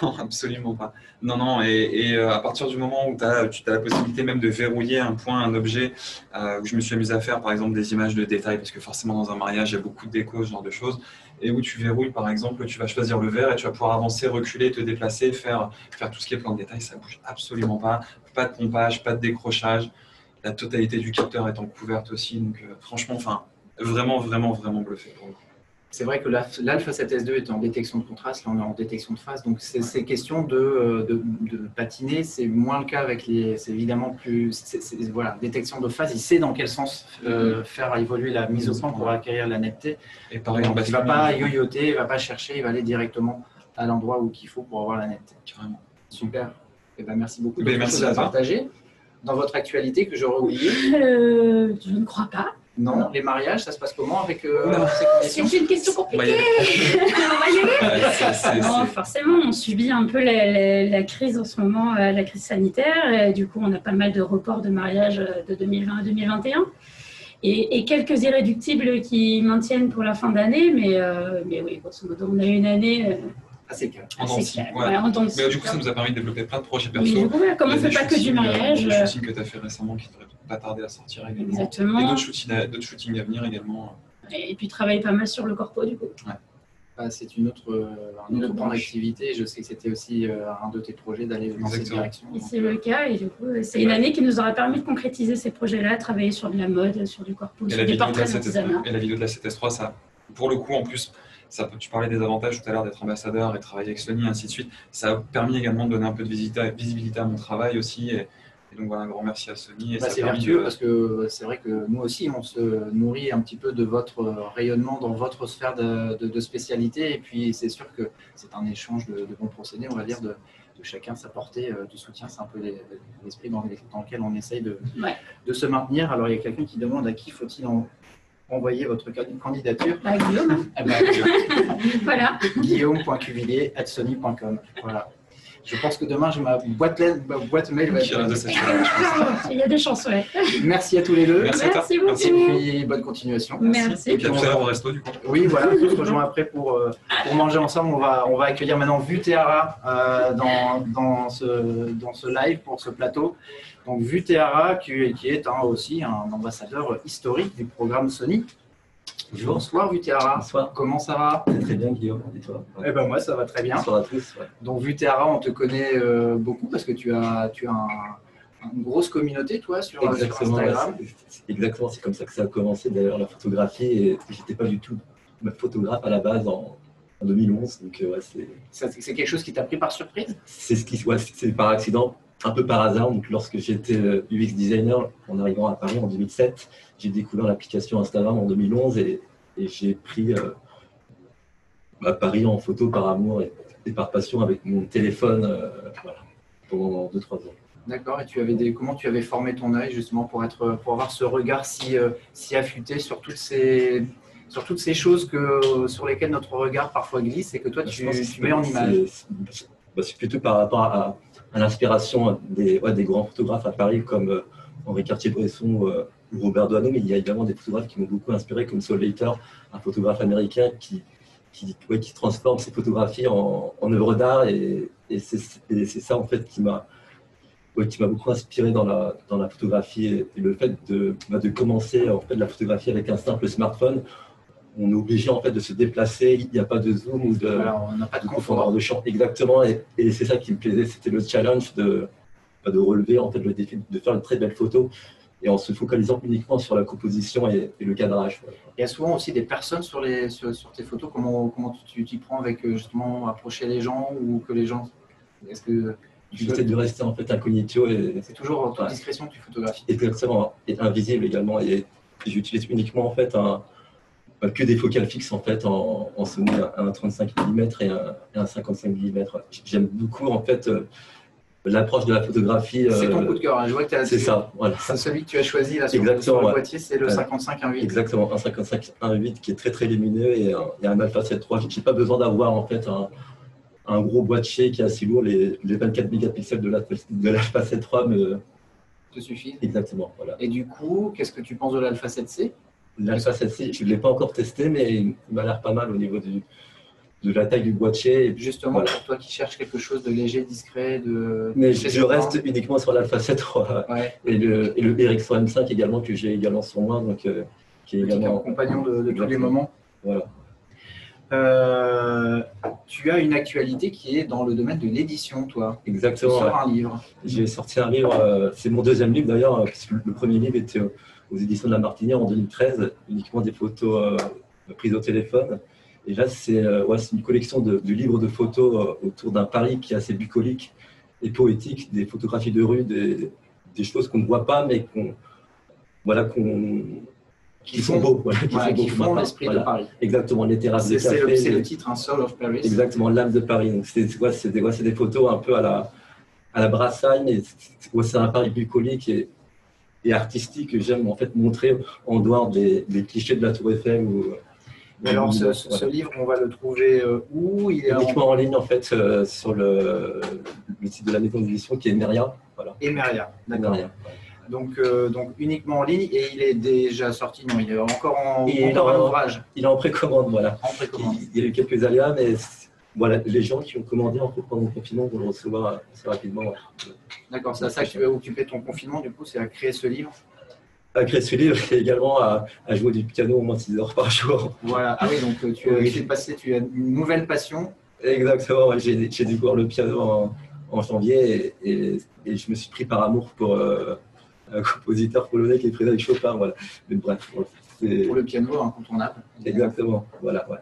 Speaker 4: Non, absolument pas. Non, et à partir du moment où tu as la possibilité même de verrouiller un point, un objet, où je me suis amusé à faire par exemple des images de détail, parce que forcément dans un mariage, il y a beaucoup de déco, ce genre de choses, et où tu verrouilles par exemple, tu vas choisir le vert et tu vas pouvoir avancer, reculer, te déplacer, faire tout ce qui est plan de détail, ça bouge absolument pas. Pas de pompage, pas de décrochage, la totalité du capteur étant couverte aussi, donc franchement, vraiment bluffé pour le coup.
Speaker 1: C'est vrai que l'Alpha 7S2 est en détection de contraste, là on est en détection de phase, donc c'est question de patiner, c'est moins le cas avec les, c'est évidemment plus, voilà, détection de phase, il sait dans quel sens faire évoluer la mise au point pour acquérir la netteté.
Speaker 4: Et pareil,
Speaker 1: il ne va pas yoyoter, il ne va pas chercher, il va aller directement à l'endroit où il faut pour avoir la netteté.
Speaker 4: Carrément.
Speaker 1: Super, et ben, merci beaucoup de
Speaker 4: Merci
Speaker 1: à partager. Dans votre actualité que j'aurais oublié
Speaker 3: Je ne crois pas.
Speaker 1: Non, les mariages, ça se passe comment avec ces conditions?
Speaker 3: C'est une question compliquée. On va y aller. Non, forcément, on subit un peu la crise en ce moment, la crise sanitaire. Et du coup, on a pas mal de reports de mariage de 2020 à 2021. Et quelques irréductibles qui maintiennent pour la fin d'année. Mais oui, grosso modo, on a eu une année...
Speaker 1: assez calme.
Speaker 4: Mais du coup, ça nous a permis de développer plein de projets perso.
Speaker 3: Mais du coup, comme on ne fait pas que du mariage.
Speaker 4: Des shootings que tu as fait récemment qui devraient pas tarder à sortir également.
Speaker 3: Exactement.
Speaker 4: Et d'autres shootings à venir également.
Speaker 3: Et puis travailler pas mal sur le corpo du coup.
Speaker 1: Ouais. Ah, c'est un autre pan d'activité. Je sais que c'était aussi un de tes projets d'aller dans cette direction.
Speaker 3: Et c'est le cas. Et du coup, c'est une année qui nous aura permis de concrétiser ces projets-là, travailler sur de la mode, sur du corpo, sur des portraits d'artisanat.
Speaker 4: Et la vidéo de la 7S3, ça, pour le coup, en plus, tu parlais des avantages tout à l'heure d'être ambassadeur et travailler avec Sony, ainsi de suite. Ça a permis également de donner un peu de visibilité à mon travail aussi. Et donc voilà, un grand merci à Sony.
Speaker 1: C'est vertueux parce que c'est vrai que nous aussi, on se nourrit un petit peu de votre rayonnement dans votre sphère de spécialité. Et puis c'est sûr que c'est un échange de bons procédés, on va dire, de chacun s'apporter du soutien. C'est un peu l'esprit dans lequel on essaye de se maintenir. Alors il y a quelqu'un qui demande à qui faut-il envoyer votre candidature.
Speaker 3: Guillaume. Voilà.
Speaker 1: Guillaume.cuvillier@sony.com. Voilà. Je pense que demain, j'ai ma boîte mail.
Speaker 3: Il y a des chances, ouais.
Speaker 1: Merci à tous les deux.
Speaker 3: Merci beaucoup.
Speaker 1: Et puis, bonne continuation.
Speaker 3: Merci.
Speaker 4: Et puis, tout à l'heure au resto, du coup.
Speaker 1: Oui, voilà. On se rejoint après pour manger ensemble. On va accueillir maintenant Vuteara dans ce live, pour ce plateau. Donc, Vuteara, qui est aussi un ambassadeur historique du programme Sony. Bonsoir Vuteara.
Speaker 5: Bonsoir.
Speaker 1: Comment ça va?
Speaker 5: Très bien Guillaume, et toi?
Speaker 1: Eh ben moi ça va très bien.
Speaker 5: Bonsoir à tous. Ouais.
Speaker 1: Donc Vuteara, on te connaît beaucoup parce que tu as une grosse communauté toi sur Instagram.
Speaker 5: Exactement, c'est comme ça que ça a commencé d'ailleurs la photographie, et j'étais pas du tout photographe à la base en 2011. Donc
Speaker 1: c'est quelque chose qui t'a pris par surprise?
Speaker 5: C'est par accident, un peu par hasard. Donc lorsque j'étais UX designer en arrivant à Paris en 2007, j'ai découvert l'application Instagram en 2011 et j'ai pris Paris en photo par amour et par passion avec mon téléphone pendant 2-3 ans.
Speaker 1: D'accord. Et comment tu avais formé ton œil justement pour avoir ce regard si affûté sur toutes ces choses sur lesquelles notre regard parfois glisse et que toi tu mets en image?
Speaker 5: C'est plutôt par rapport à l'inspiration des grands photographes à Paris comme Henri Cartier-Bresson ou Robert Doisneau, mais il y a également des photographes qui m'ont beaucoup inspiré comme Saul Leiter, un photographe américain qui transforme ses photographies en œuvres d'art, et c'est ça en fait qui m'a beaucoup inspiré dans la photographie, et le fait de commencer en fait la photographie avec un simple smartphone. On est obligé en fait de se déplacer, il n'y a pas de zoom ou
Speaker 1: on n'a pas de confort
Speaker 5: de champ. Exactement, et c'est ça qui me plaisait, c'était le challenge de relever en fait le défi de faire une très belle photo et en se focalisant uniquement sur la composition et le cadrage.
Speaker 1: Il y a souvent aussi des personnes sur tes photos. Comment tu t'y prends avec justement approcher les gens ou que les gens. Est-ce que
Speaker 5: j'essaie de rester en fait incognito, et
Speaker 1: c'est toujours en toute discrétion que tu photographies.
Speaker 5: Exactement, et invisible également, et j'utilise uniquement en fait que des focales fixes en fait en Sony, un 35 mm et un 55 mm. J'aime beaucoup en fait l'approche de la photographie.
Speaker 1: C'est ton coup de cœur, hein. Je vois que
Speaker 5: c'est ça, voilà.
Speaker 1: C'est celui que tu as choisi là sur le boîtier, c'est le 55 1.8.
Speaker 5: Exactement, un 55 1.8 qui est très très lumineux, et il y a un Alpha 7 III. Je n'ai pas besoin d'avoir en fait un gros boîtier qui est assez lourd. Les 24 mégapixels de l'Alpha 7 III
Speaker 1: te suffisent.
Speaker 5: Exactement, voilà.
Speaker 1: Et du coup, qu'est-ce que tu penses de l'Alpha 7C?
Speaker 5: L'Alpha 7C, je ne l'ai pas encore testé, mais il m'a l'air pas mal au niveau de la taille du boîtier.
Speaker 1: Et justement, pour toi qui cherches quelque chose de léger, discret,
Speaker 5: Mais je reste uniquement sur l'Alpha 7 III et le RX3M5 également, que j'ai également sur moi, donc qui est également
Speaker 1: compagnon de tous les moments.
Speaker 5: Voilà.
Speaker 1: Tu as une actualité qui est dans le domaine de l'édition, toi.
Speaker 5: Exactement.
Speaker 1: Tu sors un livre.
Speaker 5: J'ai sorti un livre, c'est mon deuxième livre d'ailleurs, parce que le premier livre était aux éditions de La Martinière en 2013, uniquement des photos prises au téléphone. Et là, c'est une collection de livres de photos autour d'un Paris qui est assez bucolique et poétique, des photographies de rue, des choses qu'on ne voit pas, mais qui sont beaux.
Speaker 1: Qui font l'esprit de Paris.
Speaker 5: Exactement, les terrasses de café.
Speaker 1: C'est le titre, un Soul of Paris.
Speaker 5: Exactement, l'âme de Paris. Donc, c'est des photos un peu à la Brassailles, mais c'est un Paris bucolique et artistique que j'aime en fait montrer en dehors des clichés de la Tour Eiffel.
Speaker 1: Alors, ce livre, on va le trouver où? Il est
Speaker 5: uniquement en ligne en fait sur le site de la maison d'édition qui est Emeria. Voilà.
Speaker 1: Emeria, d'accord. Donc uniquement en ligne, et il est déjà sorti, non, il est encore en ouvrage.
Speaker 5: Il est en précommande, voilà.
Speaker 1: En précommande.
Speaker 5: Il y a eu quelques aléas, mais voilà, les gens qui ont commandé en fait, pendant le confinement vont le recevoir assez rapidement. Ouais.
Speaker 1: D'accord, c'est à ça que tu vas occuper ton confinement, du coup, c'est à créer ce livre.
Speaker 5: À créer ce livre et également à jouer du piano au moins 6 heures par jour.
Speaker 1: Voilà, ah oui, donc tu as une nouvelle passion.
Speaker 5: Exactement, ouais. J'ai découvert le piano en janvier et je me suis pris par amour pour un compositeur polonais qui est Frédéric Chopin. Voilà. Mais bref,
Speaker 1: pour le piano incontournable.
Speaker 5: Exactement, voilà. Ouais.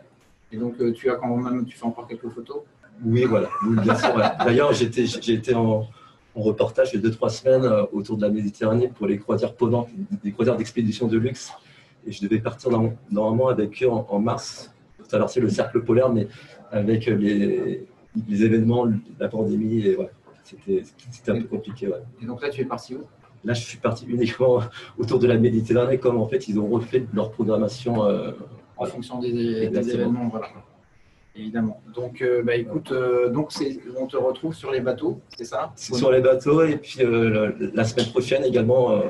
Speaker 1: Et donc tu fais encore quelques photos?
Speaker 5: Oui, voilà, bien sûr. Ouais. D'ailleurs, j'ai été en reportage il y a 2-3 semaines autour de la Méditerranée pour les croisières ponantes, des croisières d'expédition de luxe. Et je devais partir normalement avec eux en mars. Tout à l'heure, c'est le cercle polaire, mais avec les événements, la pandémie, et ouais, c'était un peu compliqué. Ouais.
Speaker 1: Et donc là, tu es parti où?
Speaker 5: Là, je suis parti uniquement autour de la Méditerranée, comme en fait, ils ont refait leur programmation
Speaker 1: en fonction des événements. Voilà. Évidemment. Donc, écoute, on te retrouve sur les bateaux, c'est ça?
Speaker 5: Sur les bateaux, et puis la semaine prochaine également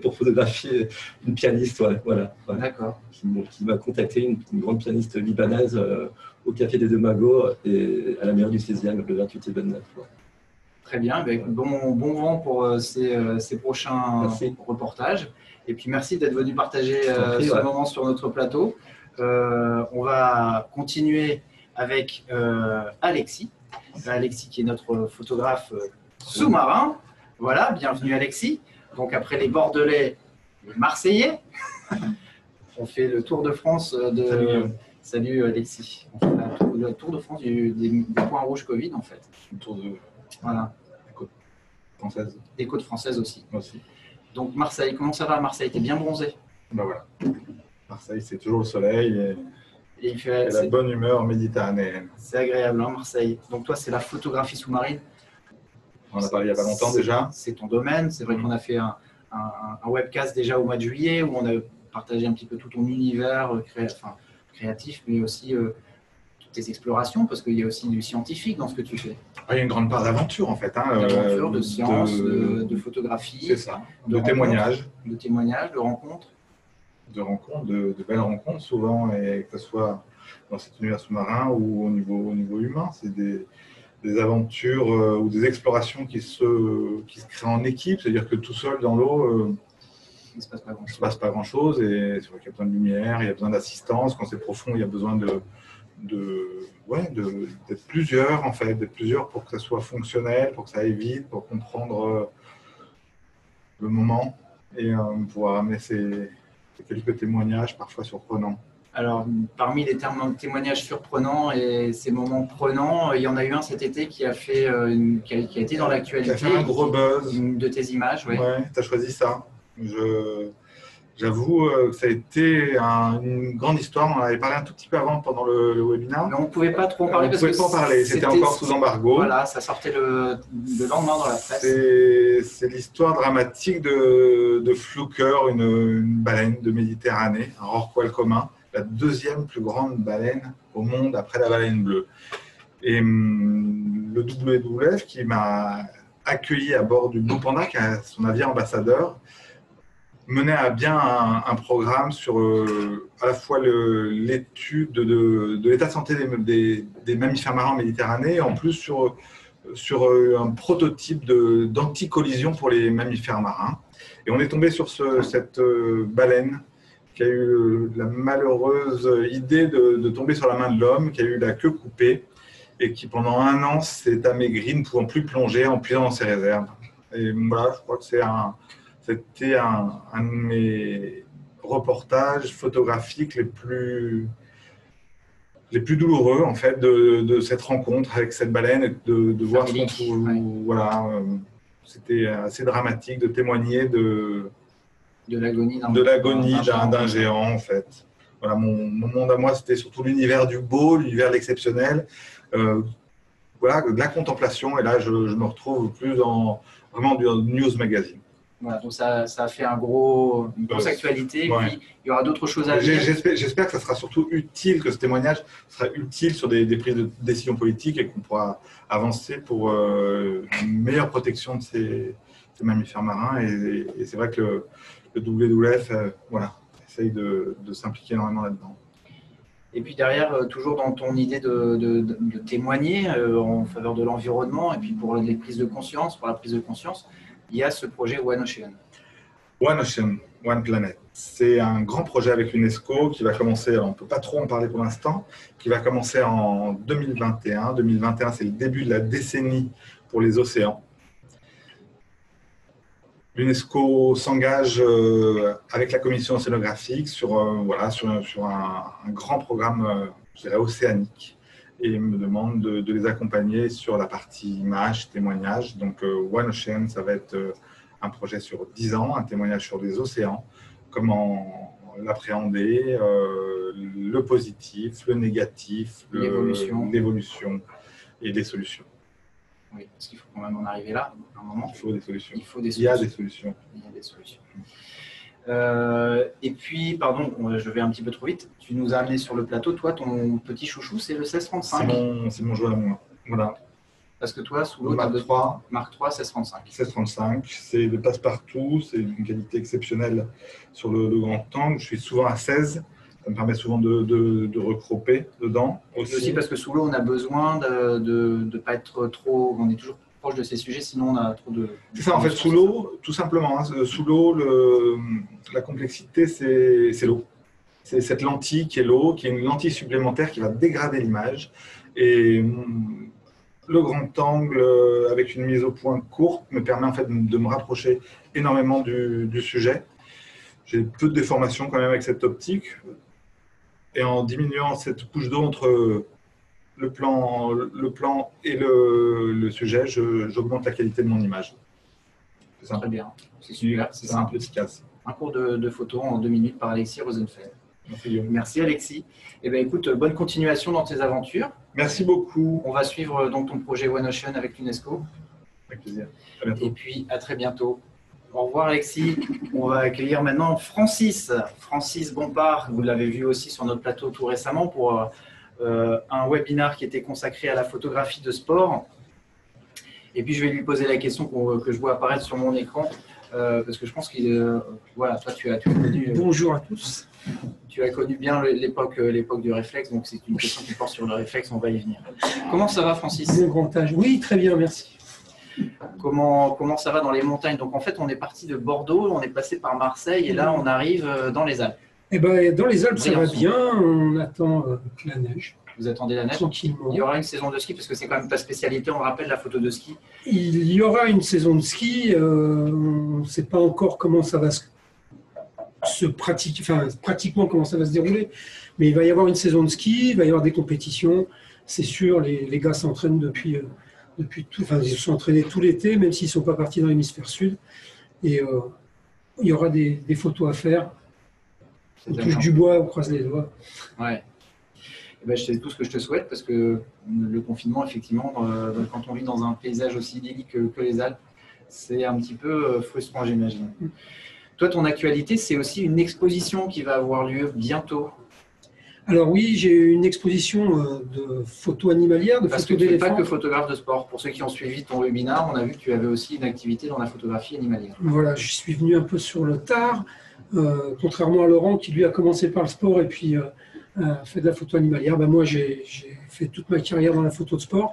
Speaker 5: pour photographier une pianiste, voilà.
Speaker 1: D'accord.
Speaker 5: Qui m'a contacté, une grande pianiste libanaise au Café des Deux Magots et à la mairie du 16e, le 28 et 29. Ouais.
Speaker 1: Très bien, bon vent pour ces prochains reportages. Et puis merci d'être venu partager ce moment sur notre plateau. On va continuer avec Alexis. Alexis qui est notre photographe sous-marin. Voilà, bienvenue Alexis. Donc après les Bordelais, les Marseillais, on fait le Tour de France Salut Alexis. On fait le Tour de France des points rouges Covid en fait.
Speaker 6: Le tour de...
Speaker 1: Voilà. Des côtes françaises aussi. Donc Marseille, comment ça va à Marseille? T'es bien bronzé?
Speaker 6: Ben voilà. Marseille, c'est toujours le soleil et
Speaker 1: il fait
Speaker 6: la bonne humeur méditerranéenne.
Speaker 1: C'est agréable, hein, Marseille. Donc toi, c'est la photographie sous-marine.
Speaker 6: On en a parlé il n'y a pas longtemps déjà.
Speaker 1: C'est ton domaine. C'est vrai qu'on a fait un webcast déjà au mois de juillet où on a partagé un petit peu tout ton univers créatif, mais aussi toutes tes explorations, parce qu'il y a aussi du scientifique dans ce que tu fais.
Speaker 6: Il y a une grande part d'aventure en fait.
Speaker 1: D'aventure, de science, de photographie.
Speaker 6: C'est ça. De témoignages.
Speaker 1: De témoignages, de rencontres.
Speaker 6: De belles rencontres souvent, et que ce soit dans cet univers sous-marin ou au niveau humain. C'est des aventures ou des explorations qui se créent en équipe, c'est-à-dire que tout seul dans l'eau, il ne se passe pas grand-chose, et c'est vrai qu'il y a besoin de lumière, il y a besoin d'assistance. Quand c'est profond, il y a besoin d'être plusieurs, en fait, pour que ça soit fonctionnel, pour que ça aille vite, pour comprendre le moment et pouvoir amener quelques témoignages parfois surprenants.
Speaker 1: Alors, parmi les témoignages surprenants et ces moments prenants, il y en a eu un cet été qui a été dans l'actualité.
Speaker 6: Qui a fait un gros buzz.
Speaker 1: De tes images, oui.
Speaker 6: Ouais, tu as choisi ça. J'avoue que ça a été une grande histoire. On en avait parlé un tout petit peu avant pendant le webinaire.
Speaker 1: Mais on ne pouvait pas trop en parler parce que
Speaker 6: c'était encore sous embargo.
Speaker 1: Voilà, ça sortait le lendemain dans la presse.
Speaker 6: C'est l'histoire dramatique de Fluker, une baleine de Méditerranée, un rorqual commun, la deuxième plus grande baleine au monde après la baleine bleue. Et le WWF qui m'a accueilli à bord du Blue Panda, qui est son navire ambassadeur, menait à bien un programme sur à la fois l'étude de l'état de santé des mammifères marins en Méditerranée, et en plus sur un prototype d'anti-collision pour les mammifères marins. Et on est tombé sur cette baleine qui a eu la malheureuse idée de tomber sur la main de l'homme, qui a eu la queue coupée et qui pendant 1 an s'est amaigrie, ne pouvant plus plonger en puisant dans ses réserves. Et voilà, je crois que c'était un de mes reportages photographiques les plus les plus douloureux en fait de cette rencontre avec cette baleine et de voir ce qu'on trouve.
Speaker 1: Ouais.
Speaker 6: Voilà, c'était assez dramatique de témoigner de
Speaker 1: l'agonie
Speaker 6: d'un géant en fait. Voilà, mon monde à moi, c'était surtout l'univers du beau, l'univers de l'exceptionnel, voilà, de la contemplation. Et là, je me retrouve plus dans vraiment du news magazine.
Speaker 1: Voilà, donc ça a fait une grosse actualité.
Speaker 6: Ouais.
Speaker 1: Puis il y aura d'autres choses à dire.
Speaker 6: J'espère que ça sera surtout utile, que ce témoignage sera utile sur des prises de décision politiques et qu'on pourra avancer pour une meilleure protection de ces mammifères marins. Et c'est vrai que le WWF voilà, essaye de s'impliquer énormément là-dedans.
Speaker 1: Et puis derrière, toujours dans ton idée de témoigner en faveur de l'environnement et puis pour les prises de conscience, pour la prise de conscience, il y a ce projet One Ocean.
Speaker 6: One Ocean, One Planet. C'est un grand projet avec l'UNESCO qui va commencer, alors on ne peut pas trop en parler pour l'instant, qui va commencer en 2021. 2021, c'est le début de la décennie pour les océans. L'UNESCO s'engage avec la commission océanographique sur un grand programme océanique et me demande de les accompagner sur la partie image, témoignage. Donc One Ocean, ça va être un projet sur 10 ans, un témoignage sur les océans, comment l'appréhender, le positif, le négatif, l'évolution et des solutions.
Speaker 1: Oui, parce qu'il faut quand même en arriver là, à un moment.
Speaker 6: Il faut des solutions.
Speaker 1: Il y a des solutions. Et puis, pardon, je vais un petit peu trop vite. Tu nous as amené sur le plateau. Toi, ton petit chouchou, c'est le 1635.
Speaker 6: C'est mon jeu à moi. Voilà.
Speaker 1: Parce que toi, sous l'eau,
Speaker 6: Mark III,
Speaker 1: 1635.
Speaker 6: 1635, c'est le passe-partout. C'est une qualité exceptionnelle sur le grand angle. Je suis souvent à 16. Ça me permet souvent de recroper dedans.
Speaker 1: Aussi parce que sous l'eau, on a besoin de ne pas être trop. On est toujours proche de ces sujets, sinon on a trop de.
Speaker 6: C'est ça, en fait, sous l'eau, tout simplement. Hein, sous l'eau, la complexité, c'est l'eau. C'est cette lentille qui est l'eau, qui est une lentille supplémentaire qui va dégrader l'image. Et le grand angle, avec une mise au point courte, me permet en fait de me rapprocher énormément du sujet. J'ai peu de déformation quand même avec cette optique. Et en diminuant cette couche d'eau entre le plan et le sujet, j'augmente la qualité de mon image.
Speaker 1: C'est ça. Très bien. C'est super.
Speaker 6: C'est un peu efficace.
Speaker 1: Un cours de photo en 2 minutes par Alexis Rosenfeld.
Speaker 6: Merci
Speaker 1: Alexis. Eh bien, écoute, bonne continuation dans tes aventures.
Speaker 6: Merci beaucoup.
Speaker 1: On va suivre donc ton projet One Ocean avec l'UNESCO.
Speaker 6: Avec plaisir. À bientôt.
Speaker 1: Et puis à très bientôt. Au revoir Alexis. On va accueillir maintenant Francis Bompard. Vous l'avez vu aussi sur notre plateau tout récemment pour un webinaire qui était consacré à la photographie de sport. Et puis je vais lui poser la question que je vois apparaître sur mon écran parce que je pense que voilà, toi tu as connu.
Speaker 7: Bonjour à tous.
Speaker 1: Tu as connu bien l'époque du réflexe, donc c'est une question qui porte sur le réflexe. On va y venir. Comment ça va, Francis?
Speaker 7: Bon grand âge. Oui, très bien, merci.
Speaker 1: Comment ça va dans les montagnes? Donc en fait, on est parti de Bordeaux, on est passé par Marseille et là on arrive dans les Alpes.
Speaker 7: Eh ben, dans les Alpes, ça va bien. On attend la neige.
Speaker 1: Vous attendez la neige?
Speaker 7: Tranquillement.
Speaker 1: Il y aura une saison de ski parce que c'est quand même ta spécialité. On rappelle la photo de ski.
Speaker 7: Il y aura une saison de ski. On ne sait pas encore comment ça va se pratiquer, enfin pratiquement comment ça va se dérouler. Mais il va y avoir une saison de ski. Il va y avoir des compétitions. C'est sûr. Les gars s'entraînent depuis tout, enfin, ils se sont entraînés tout l'été, même s'ils ne sont pas partis dans l'hémisphère sud. Et il y aura des photos à faire. On touche du bois, on croise les doigts.
Speaker 1: Ouais. Et ben, c'est tout ce que je te souhaite parce que le confinement, effectivement, quand on vit dans un paysage aussi idyllique que les Alpes, c'est un petit peu frustrant, j'imagine. Toi, ton actualité, c'est aussi une exposition qui va avoir lieu bientôt.
Speaker 7: Alors oui, j'ai une exposition de photos animalières, de
Speaker 1: Parce
Speaker 7: photos
Speaker 1: que tu n'es
Speaker 7: d'éléphants.
Speaker 1: pas que photographe de sport. Pour ceux qui ont suivi ton webinaire, on a vu que tu avais aussi une activité dans la photographie animalière.
Speaker 7: Voilà, je suis venu un peu sur le tard, contrairement à Laurent qui lui a commencé par le sport et puis fait de la photo animalière. Ben, moi, j'ai fait toute ma carrière dans la photo de sport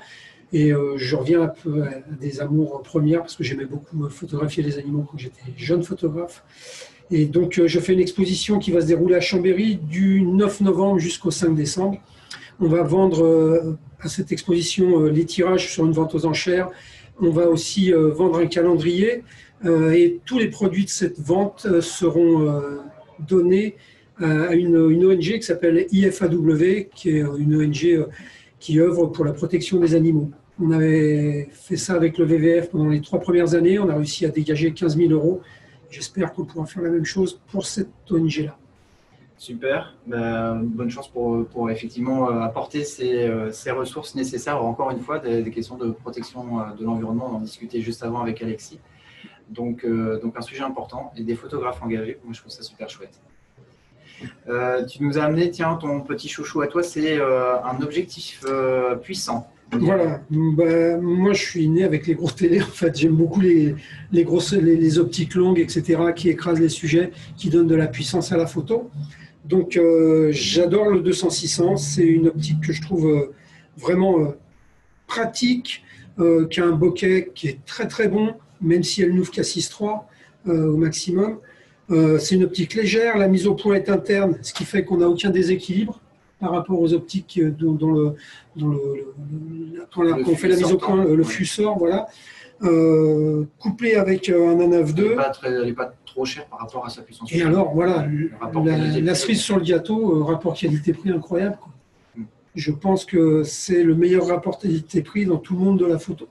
Speaker 7: et je reviens un peu à des amours premières parce que j'aimais beaucoup photographier les animaux quand j'étais jeune photographe. Et donc, je fais une exposition qui va se dérouler à Chambéry du 9 novembre jusqu'au 5 décembre. On va vendre à cette exposition les tirages sur une vente aux enchères. On va aussi vendre un calendrier et tous les produits de cette vente seront donnés à une ONG qui s'appelle IFAW, qui est une ONG qui œuvre pour la protection des animaux. On avait fait ça avec le WWF pendant les 3 premières années. On a réussi à dégager 15 000 €. J'espère qu'on pourra faire la même chose pour cette ONG-là.
Speaker 1: Super, bonne chance pour effectivement apporter ces ressources nécessaires. Encore une fois, des questions de protection de l'environnement, on en discutait juste avant avec Alexis. Donc un sujet important et des photographes engagés, moi je trouve ça super chouette. Tu nous as amené, tiens, ton petit chouchou à toi, c'est un objectif puissant.
Speaker 7: Voilà, moi je suis né avec les grosses télés, en fait j'aime beaucoup les optiques longues, etc., qui écrasent les sujets, qui donnent de la puissance à la photo. Donc j'adore le 200-600, c'est une optique que je trouve vraiment pratique, qui a un bokeh qui est très très bon, même si elle n'ouvre qu'à 6.3 au maximum. C'est une optique légère, la mise au point est interne, ce qui fait qu'on n'a aucun déséquilibre par rapport aux optiques quand on fait la mise au point, le flux sort, voilà. Couplé avec un A9 II.
Speaker 1: Elle n'est pas trop chère par rapport à sa puissance.
Speaker 7: Et alors, voilà, la cerise sur le gâteau, rapport qualité-prix incroyable, quoi. Je pense que c'est le meilleur rapport qualité-prix dans tout le monde de la photo.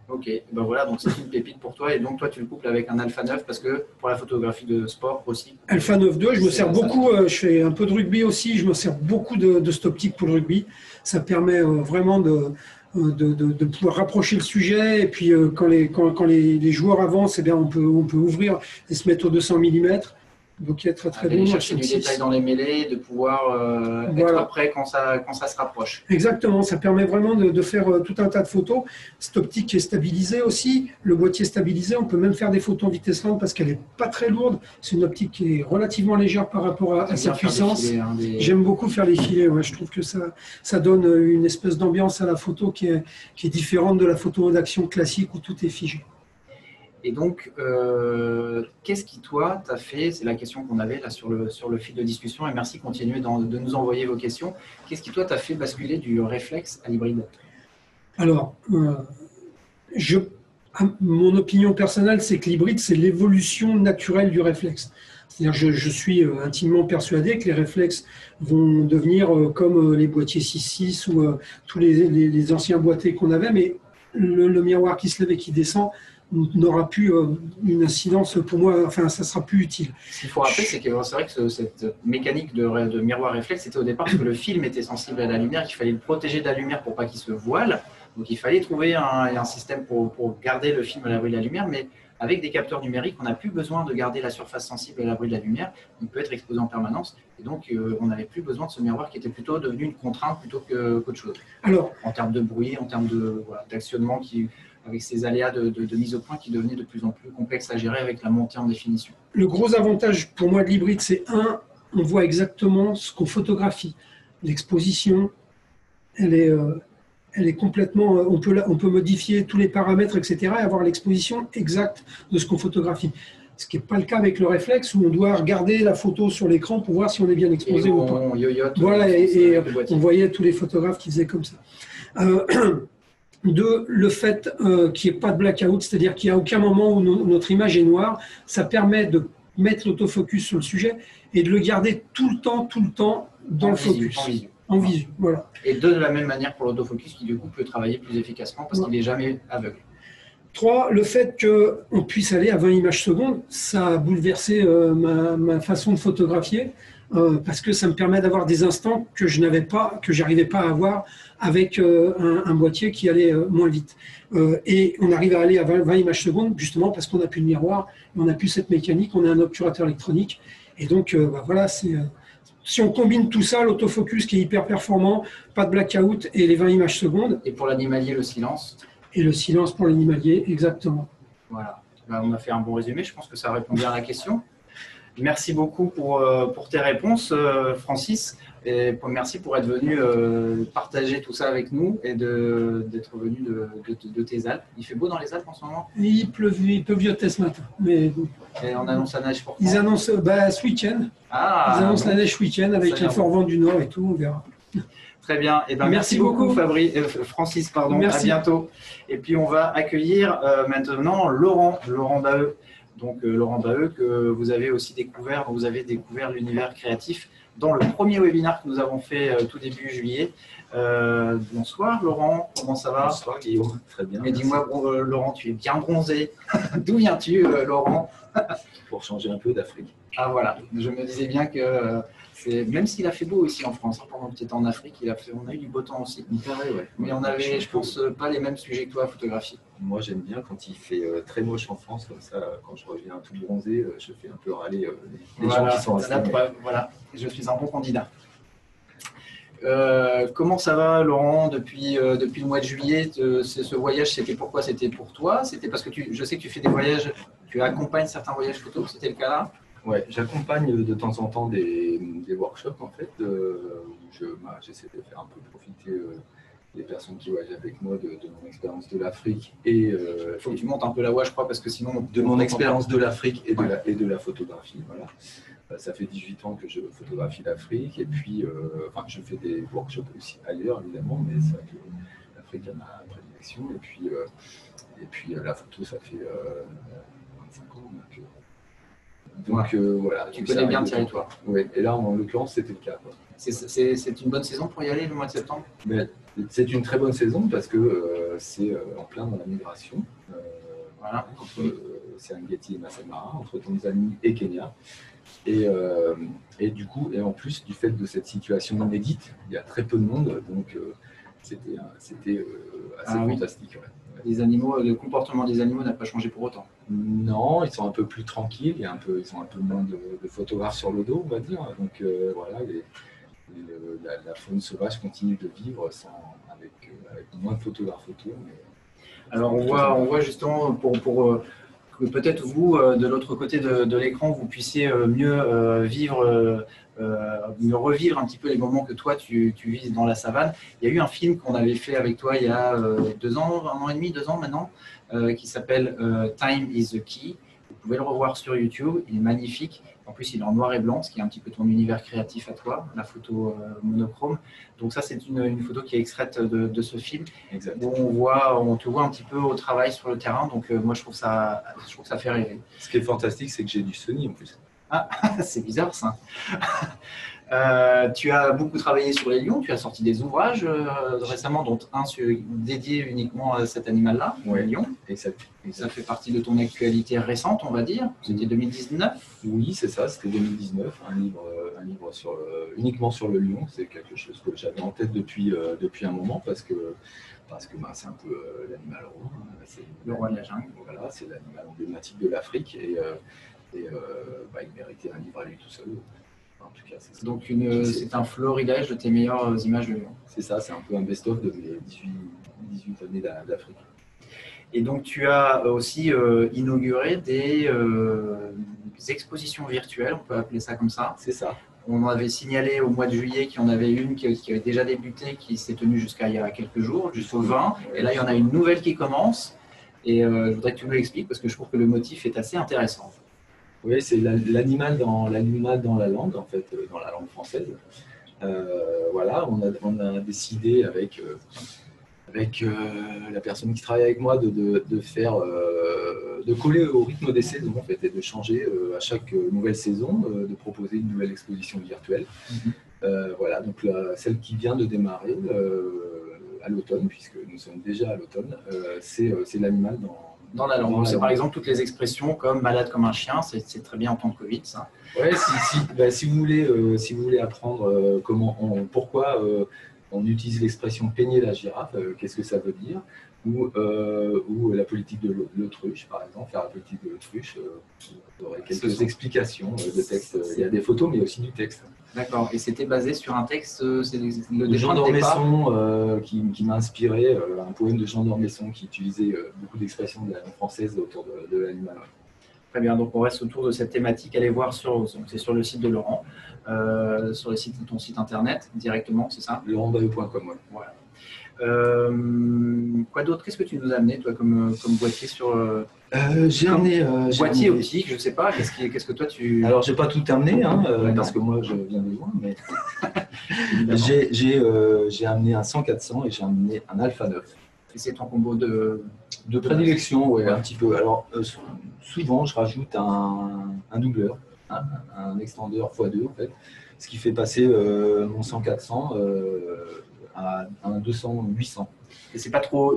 Speaker 1: Ok, ben voilà, donc c'est une pépite pour toi. Et donc, toi, tu le couples avec un Alpha 9 parce que pour la photographie de sport aussi.
Speaker 7: Alpha 9 II, je me sers beaucoup, je fais un peu de rugby aussi, je me sers beaucoup de cette optique pour le rugby. Ça permet vraiment de pouvoir rapprocher le sujet. Et puis, quand les joueurs avancent, eh bien, on peut ouvrir et se mettre au 200 mm. Donc, il est très très bon.
Speaker 1: Chercher du détail dans les mêlées, de pouvoir être prêt quand ça se rapproche.
Speaker 7: Exactement, ça permet vraiment de faire tout un tas de photos. Cette optique est stabilisée aussi, le boîtier est stabilisé, on peut même faire des photos en vitesse lente parce qu'elle n'est pas très lourde. C'est une optique qui est relativement légère par rapport à sa puissance. J'aime beaucoup faire les filets, ouais. Je trouve que ça donne une espèce d'ambiance à la photo qui est différente de la photo d'action classique où tout est figé.
Speaker 1: Et donc, qu'est-ce qui, toi, t'a fait, c'est la question qu'on avait là sur le fil de discussion, et merci, continuez de nous envoyer vos questions. Qu'est-ce qui, toi, t'a fait basculer du réflexe à l'hybride?
Speaker 7: Alors, mon opinion personnelle, c'est que l'hybride, c'est l'évolution naturelle du réflexe. C'est-à-dire, je suis intimement persuadé que les réflexes vont devenir comme les boîtiers 6.6 ou tous les anciens boîtiers qu'on avait, mais le miroir qui se lève et qui descend n'aura plus une incidence pour moi, enfin ça sera plus utile.
Speaker 1: Ce qu'il faut rappeler, c'est que c'est vrai que cette mécanique de miroir réflexe, c'était au départ parce que le film était sensible à la lumière, qu'il fallait le protéger de la lumière pour pas qu'il se voile. Donc il fallait trouver un système pour garder le film à l'abri de la lumière, mais avec des capteurs numériques, on n'a plus besoin de garder la surface sensible à l'abri de la lumière. Il peut être exposé en permanence. Et donc, on n'avait plus besoin de ce miroir qui était plutôt devenu une contrainte plutôt qu'autre chose.
Speaker 7: Alors,
Speaker 1: en termes de bruit, en termes d'actionnement, avec ces aléas de mise au point qui devenaient de plus en plus complexes à gérer avec la montée en définition.
Speaker 7: Le gros avantage pour moi de l'hybride, c'est on voit exactement ce qu'on photographie. L'exposition, elle est complètement, on peut modifier tous les paramètres, etc. et avoir l'exposition exacte de ce qu'on photographie. Ce qui n'est pas le cas avec le réflexe où on doit regarder la photo sur l'écran pour voir si on est bien exposé ou pas. Voilà, et on voyait tous les photographes qui faisaient comme ça. Le fait qu'il n'y ait pas de blackout, c'est-à-dire qu'il n'y a aucun moment où notre image est noire, ça permet de mettre l'autofocus sur le sujet et de le garder tout le temps dans le focus. En visu, voilà.
Speaker 1: Et de la même manière pour l'autofocus qui du coup peut travailler plus efficacement parce qu'il n'est jamais aveugle.
Speaker 7: 3, le fait qu'on puisse aller à 20 images secondes, ça a bouleversé ma façon de photographier parce que ça me permet d'avoir des instants que je n'arrivais pas à avoir avec un boîtier qui allait moins vite. Et on arrive à aller à 20 images secondes justement parce qu'on n'a plus de miroir, on n'a plus cette mécanique, on a un obturateur électronique. Et donc, voilà, si on combine tout ça, l'autofocus qui est hyper performant, pas de blackout et les 20 images secondes.
Speaker 1: Et pour l'animalier, le silence.
Speaker 7: Et le silence pour l'animalier, exactement.
Speaker 1: Voilà, on a fait un bon résumé, je pense que ça répond bien à la question. Merci beaucoup pour tes réponses, Francis. Et merci pour être venu partager tout ça avec nous et d'être venu de tes Alpes. Il fait beau dans les Alpes en ce moment?
Speaker 7: Il pleuviotait ce matin. Mais...
Speaker 1: Et on annonce la neige pour quand?
Speaker 7: Ils annoncent ce week-end. Ils annoncent la neige ce week-end avec les forts vents du Nord et tout, on verra.
Speaker 1: Très bien. Et merci beaucoup, Francis. Pardon.
Speaker 7: Merci.
Speaker 1: À bientôt. Et puis, on va accueillir maintenant Laurent Baheux. donc Laurent Baheux, que vous avez aussi découvert, vous avez découvert l'univers créatif dans le premier webinaire que nous avons fait tout début juillet. Bonsoir Laurent, comment ça va?
Speaker 5: Bonsoir Guillaume, très bien.
Speaker 1: Mais dis-moi, Laurent, tu es bien bronzé. D'où viens-tu, Laurent?
Speaker 5: Pour changer un peu d'Afrique.
Speaker 1: Ah voilà, je me disais bien que même s'il a fait beau ici en France, pendant que tu étais en Afrique, on a eu du beau temps aussi.
Speaker 5: Pareil, ouais.
Speaker 1: Mais on avait, je pense, pas les mêmes sujets que toi à photographier.
Speaker 5: Moi, j'aime bien quand il fait très moche en France, comme ça, quand je reviens tout bronzé, je fais un peu râler les gens qui sont restés.
Speaker 1: Voilà, je suis un bon candidat. Comment ça va, Laurent, depuis le mois de juillet? Ce voyage, c'était pourquoi? C'était pour toi? C'était parce que je sais que tu fais des voyages, tu accompagnes certains voyages photos, c'était le cas là?
Speaker 5: Ouais, j'accompagne de temps en temps des workshops en fait, où j'essaie de faire un peu profiter les personnes qui voyagent avec moi de mon expérience de l'Afrique et
Speaker 1: il faut que tu montes un peu la voix, je crois, parce que sinon
Speaker 5: de mon expérience de l'Afrique et de la photographie. Voilà. Ça fait 18 ans que je photographie l'Afrique et puis je fais des workshops aussi ailleurs évidemment, mais c'est vrai que l'Afrique est ma prédilection et puis la photo ça fait 25 ans. Donc voilà.
Speaker 1: Tu connais bien le territoire.
Speaker 5: Oui, et là en l'occurrence c'était le cas.
Speaker 1: C'est une bonne saison pour y aller le mois de septembre?
Speaker 5: C'est une très bonne saison parce que c'est en plein dans la migration. Voilà, entre Serengeti et Masai Mara, entre Tanzanie et Kenya. Et du coup, et en plus du fait de cette situation inédite, il y a très peu de monde, donc c'était assez fantastique.
Speaker 1: Oui. Ouais. Les animaux, le comportement des animaux n'a pas changé pour autant.
Speaker 5: Non, ils sont un peu plus tranquilles, ils ont un peu moins de photographes sur le dos, on va dire. Donc voilà, la faune sauvage continue de vivre avec moins de photographes autour.
Speaker 1: Alors on voit justement pour que peut-être vous, de l'autre côté de l'écran, vous puissiez mieux mieux revivre un petit peu les moments que toi tu vis dans la savane. Il y a eu un film qu'on avait fait avec toi il y a 2 ans, 1 an et demi, 2 ans maintenant, qui s'appelle Time is the Key. Vous pouvez le revoir sur YouTube, il est magnifique. En plus, il est en noir et blanc, ce qui est un petit peu ton univers créatif à toi, la photo monochrome. Donc ça, c'est une photo qui est extraite de ce film, où on te voit un petit peu au travail sur le terrain. Donc moi, je trouve que ça fait rêver.
Speaker 5: Ce qui est fantastique, c'est que j'ai du Sony en plus.
Speaker 1: Ah, c'est bizarre ça. Tu as beaucoup travaillé sur les lions, tu as sorti des ouvrages récemment, dont un dédié uniquement à cet animal-là, le lion.
Speaker 5: Exact.
Speaker 1: Ça fait partie de ton actualité récente, on va dire. C'était 2019.
Speaker 5: Oui, c'est ça, c'était 2019, un livre uniquement sur le lion. C'est quelque chose que j'avais en tête depuis un moment parce que c'est un peu l'animal roi.
Speaker 1: Le roi de la jungle.
Speaker 5: Voilà, c'est l'animal emblématique de l'Afrique et il méritait un livre à lui tout seul. En tout cas, c'est ça.
Speaker 1: Donc c'est un florilège de tes meilleures images de lion.
Speaker 5: C'est ça, c'est un peu un best-of de mes 18 années d'Afrique.
Speaker 1: Et donc tu as aussi inauguré des expositions virtuelles, on peut appeler ça comme ça.
Speaker 5: C'est ça.
Speaker 1: On avait signalé au mois de juillet qu'il y en avait une qui avait déjà débuté, qui s'est tenue jusqu'à il y a quelques jours, jusqu'au 20. Et là, il y en a une nouvelle qui commence. Et je voudrais que tu me l'expliques parce que je trouve que le motif est assez intéressant.
Speaker 5: Oui, c'est l'animal dans la langue, en fait, dans la langue française. Voilà, on a décidé avec la personne qui travaille avec moi de coller au rythme des saisons en fait, et de changer à chaque nouvelle saison, de proposer une nouvelle exposition virtuelle. Voilà, donc celle qui vient de démarrer à l'automne, puisque nous sommes déjà à l'automne, c'est l'animal
Speaker 1: dans la langue. C'est par exemple toutes les expressions comme malade comme un chien, c'est très bien en temps de Covid, ça.
Speaker 5: Ouais, si vous voulez apprendre pourquoi on utilise l'expression peigner la girafe, qu'est-ce que ça veut dire, ou la politique de l'autruche, par exemple, faire la politique de l'autruche, vous aurez quelques explications de texte. Il y a des photos, mais aussi du texte.
Speaker 1: D'accord, et c'était basé sur un texte, c'est
Speaker 5: de Jean d'Ormesson qui m'a inspiré, un poème de Jean d'Ormesson qui utilisait beaucoup d'expressions de la langue française autour de l'animal.
Speaker 1: Très bien, donc on reste autour de cette thématique. Allez voir c'est sur le site de Laurent, sur le site de ton site internet directement, c'est ça?
Speaker 5: laurentbaheux.com. Ouais.
Speaker 1: Voilà. Quoi d'autre? Qu'est-ce que tu nous as amené, toi, comme boîtier sur
Speaker 5: j'ai amené
Speaker 1: boîtier optique, je sais pas. Qu'est-ce que toi tu...
Speaker 5: Alors j'ai pas tout amené, parce que moi je viens de loin, mais j'ai amené un 100-400 et j'ai amené un Alpha 9.
Speaker 1: Et c'est ton combo de
Speaker 8: De prédilection, ouais, un petit peu. Alors, souvent, je rajoute un doubleur, un extendeur x2 en fait, ce qui fait passer mon 100-400 à un 200-800.
Speaker 1: Et c'est pas trop,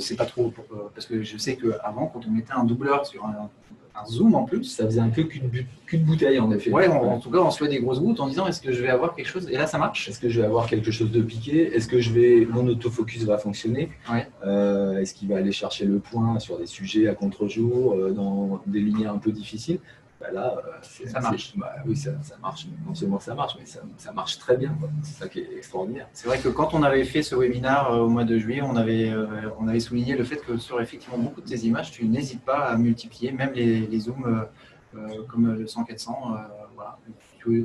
Speaker 1: parce que je sais qu'avant, quand on mettait un doubleur sur un zoom en plus,
Speaker 8: Ça faisait un peu cul de bouteille en effet.
Speaker 1: ouais, en tout cas, on se fait des grosses gouttes en disant est-ce que je vais avoir quelque chose? Et là, ça marche.
Speaker 8: Est-ce que je vais avoir quelque chose de piqué? Est-ce que mon autofocus va fonctionner?
Speaker 1: Ouais.
Speaker 8: Est-ce qu'il va aller chercher le point sur des sujets à contre-jour, dans des lumières un peu difficiles? Bah là,
Speaker 1: Ça marche.
Speaker 8: Oui, ça marche. Non seulement ça marche, mais ça marche très bien, quoi. C'est ça qui est extraordinaire.
Speaker 1: C'est vrai que quand on avait fait ce webinaire au mois de juillet, on avait souligné le fait que sur effectivement beaucoup de ces images, tu n'hésites pas à multiplier, même les zooms comme le 100-400. Voilà.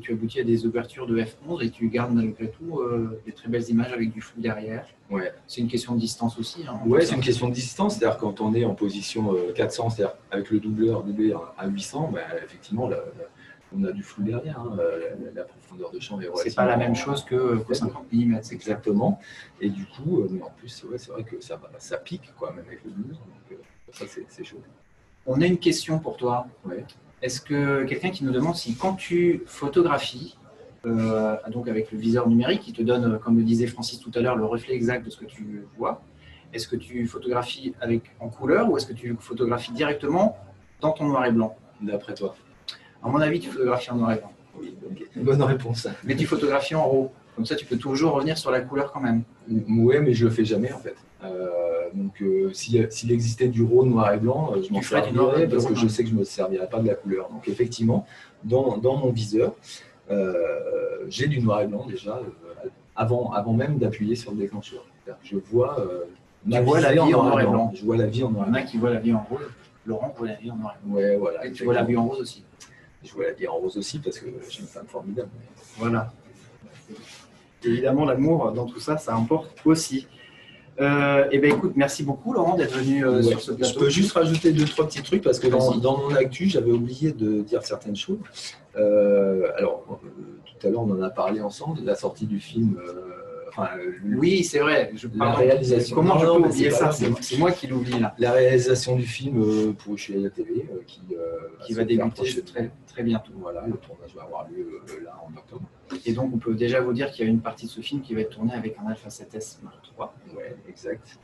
Speaker 1: Tu aboutis à des ouvertures de f11 et tu gardes malgré tout des très belles images avec du flou derrière.
Speaker 8: Ouais.
Speaker 1: C'est une question de distance aussi. Hein,
Speaker 8: Ouais, c'est une question de distance. C'est-à-dire quand on est en position 400, c'est-à-dire avec le doubleur doublé à 800, bah, effectivement, on a du flou derrière. Hein. La profondeur de champ est relativement...
Speaker 1: C'est pas la même chose que 50 mm.
Speaker 8: Exactement. Et du coup, mais en plus, ouais, c'est vrai que ça pique, quoi, même avec le doubleur. Donc, ça, c'est chaud.
Speaker 1: On a une question pour toi.
Speaker 8: Ouais.
Speaker 1: Est-ce que quelqu'un qui nous demande si quand tu photographies, donc avec le viseur numérique qui te donne, comme le disait Francis tout à l'heure, le reflet exact de ce que tu vois, est-ce que tu photographies en couleur ou est-ce que tu photographies directement dans ton noir et blanc?
Speaker 8: D'après toi?
Speaker 1: À mon avis, tu photographies en noir et blanc.
Speaker 8: Oui, okay. Bonne réponse.
Speaker 1: Mais tu photographies en RAW. Comme ça, tu peux toujours revenir sur la couleur quand même.
Speaker 8: Ouais, mais je le fais jamais en fait. Donc, s'il existait du RAW noir et blanc, je m'en servirais parce que je sais que je ne me servirais pas de la couleur. Donc, effectivement, dans mon viseur, j'ai du noir et blanc déjà avant même d'appuyer sur le déclencheur. Je vois
Speaker 1: la vie en noir et blanc.
Speaker 8: Je vois la vie en noir et blanc.
Speaker 1: Il y en a qui voient la vie en rose. Laurent voit la vie en noir et blanc.
Speaker 8: Ouais, voilà.
Speaker 1: Et tu vois la vie en rose aussi.
Speaker 8: Je vois la vie en rose aussi parce que j'ai une femme formidable.
Speaker 1: Voilà. Évidemment, l'amour dans tout ça, ça importe aussi. Eh bien, écoute, merci beaucoup, Laurent, d'être venu sur ce plateau.
Speaker 8: Je peux juste rajouter 2-3 petits trucs parce que dans mon actu, j'avais oublié de dire certaines choses. Alors, tout à l'heure, on en a parlé ensemble, de la sortie du film.
Speaker 1: Oui, c'est vrai.
Speaker 8: La réalisation.
Speaker 1: Comment je peux oublier ça? C'est moi qui l'oublie là.
Speaker 8: La réalisation du film pour Ushuaïa TV
Speaker 1: qui va débuter très bientôt.
Speaker 8: Voilà, le tournage va avoir lieu là en octobre.
Speaker 1: Et donc, on peut déjà vous dire qu'il y a une partie de ce film qui va être tournée avec un Alpha 7S Mark III.
Speaker 8: Ouais, exact.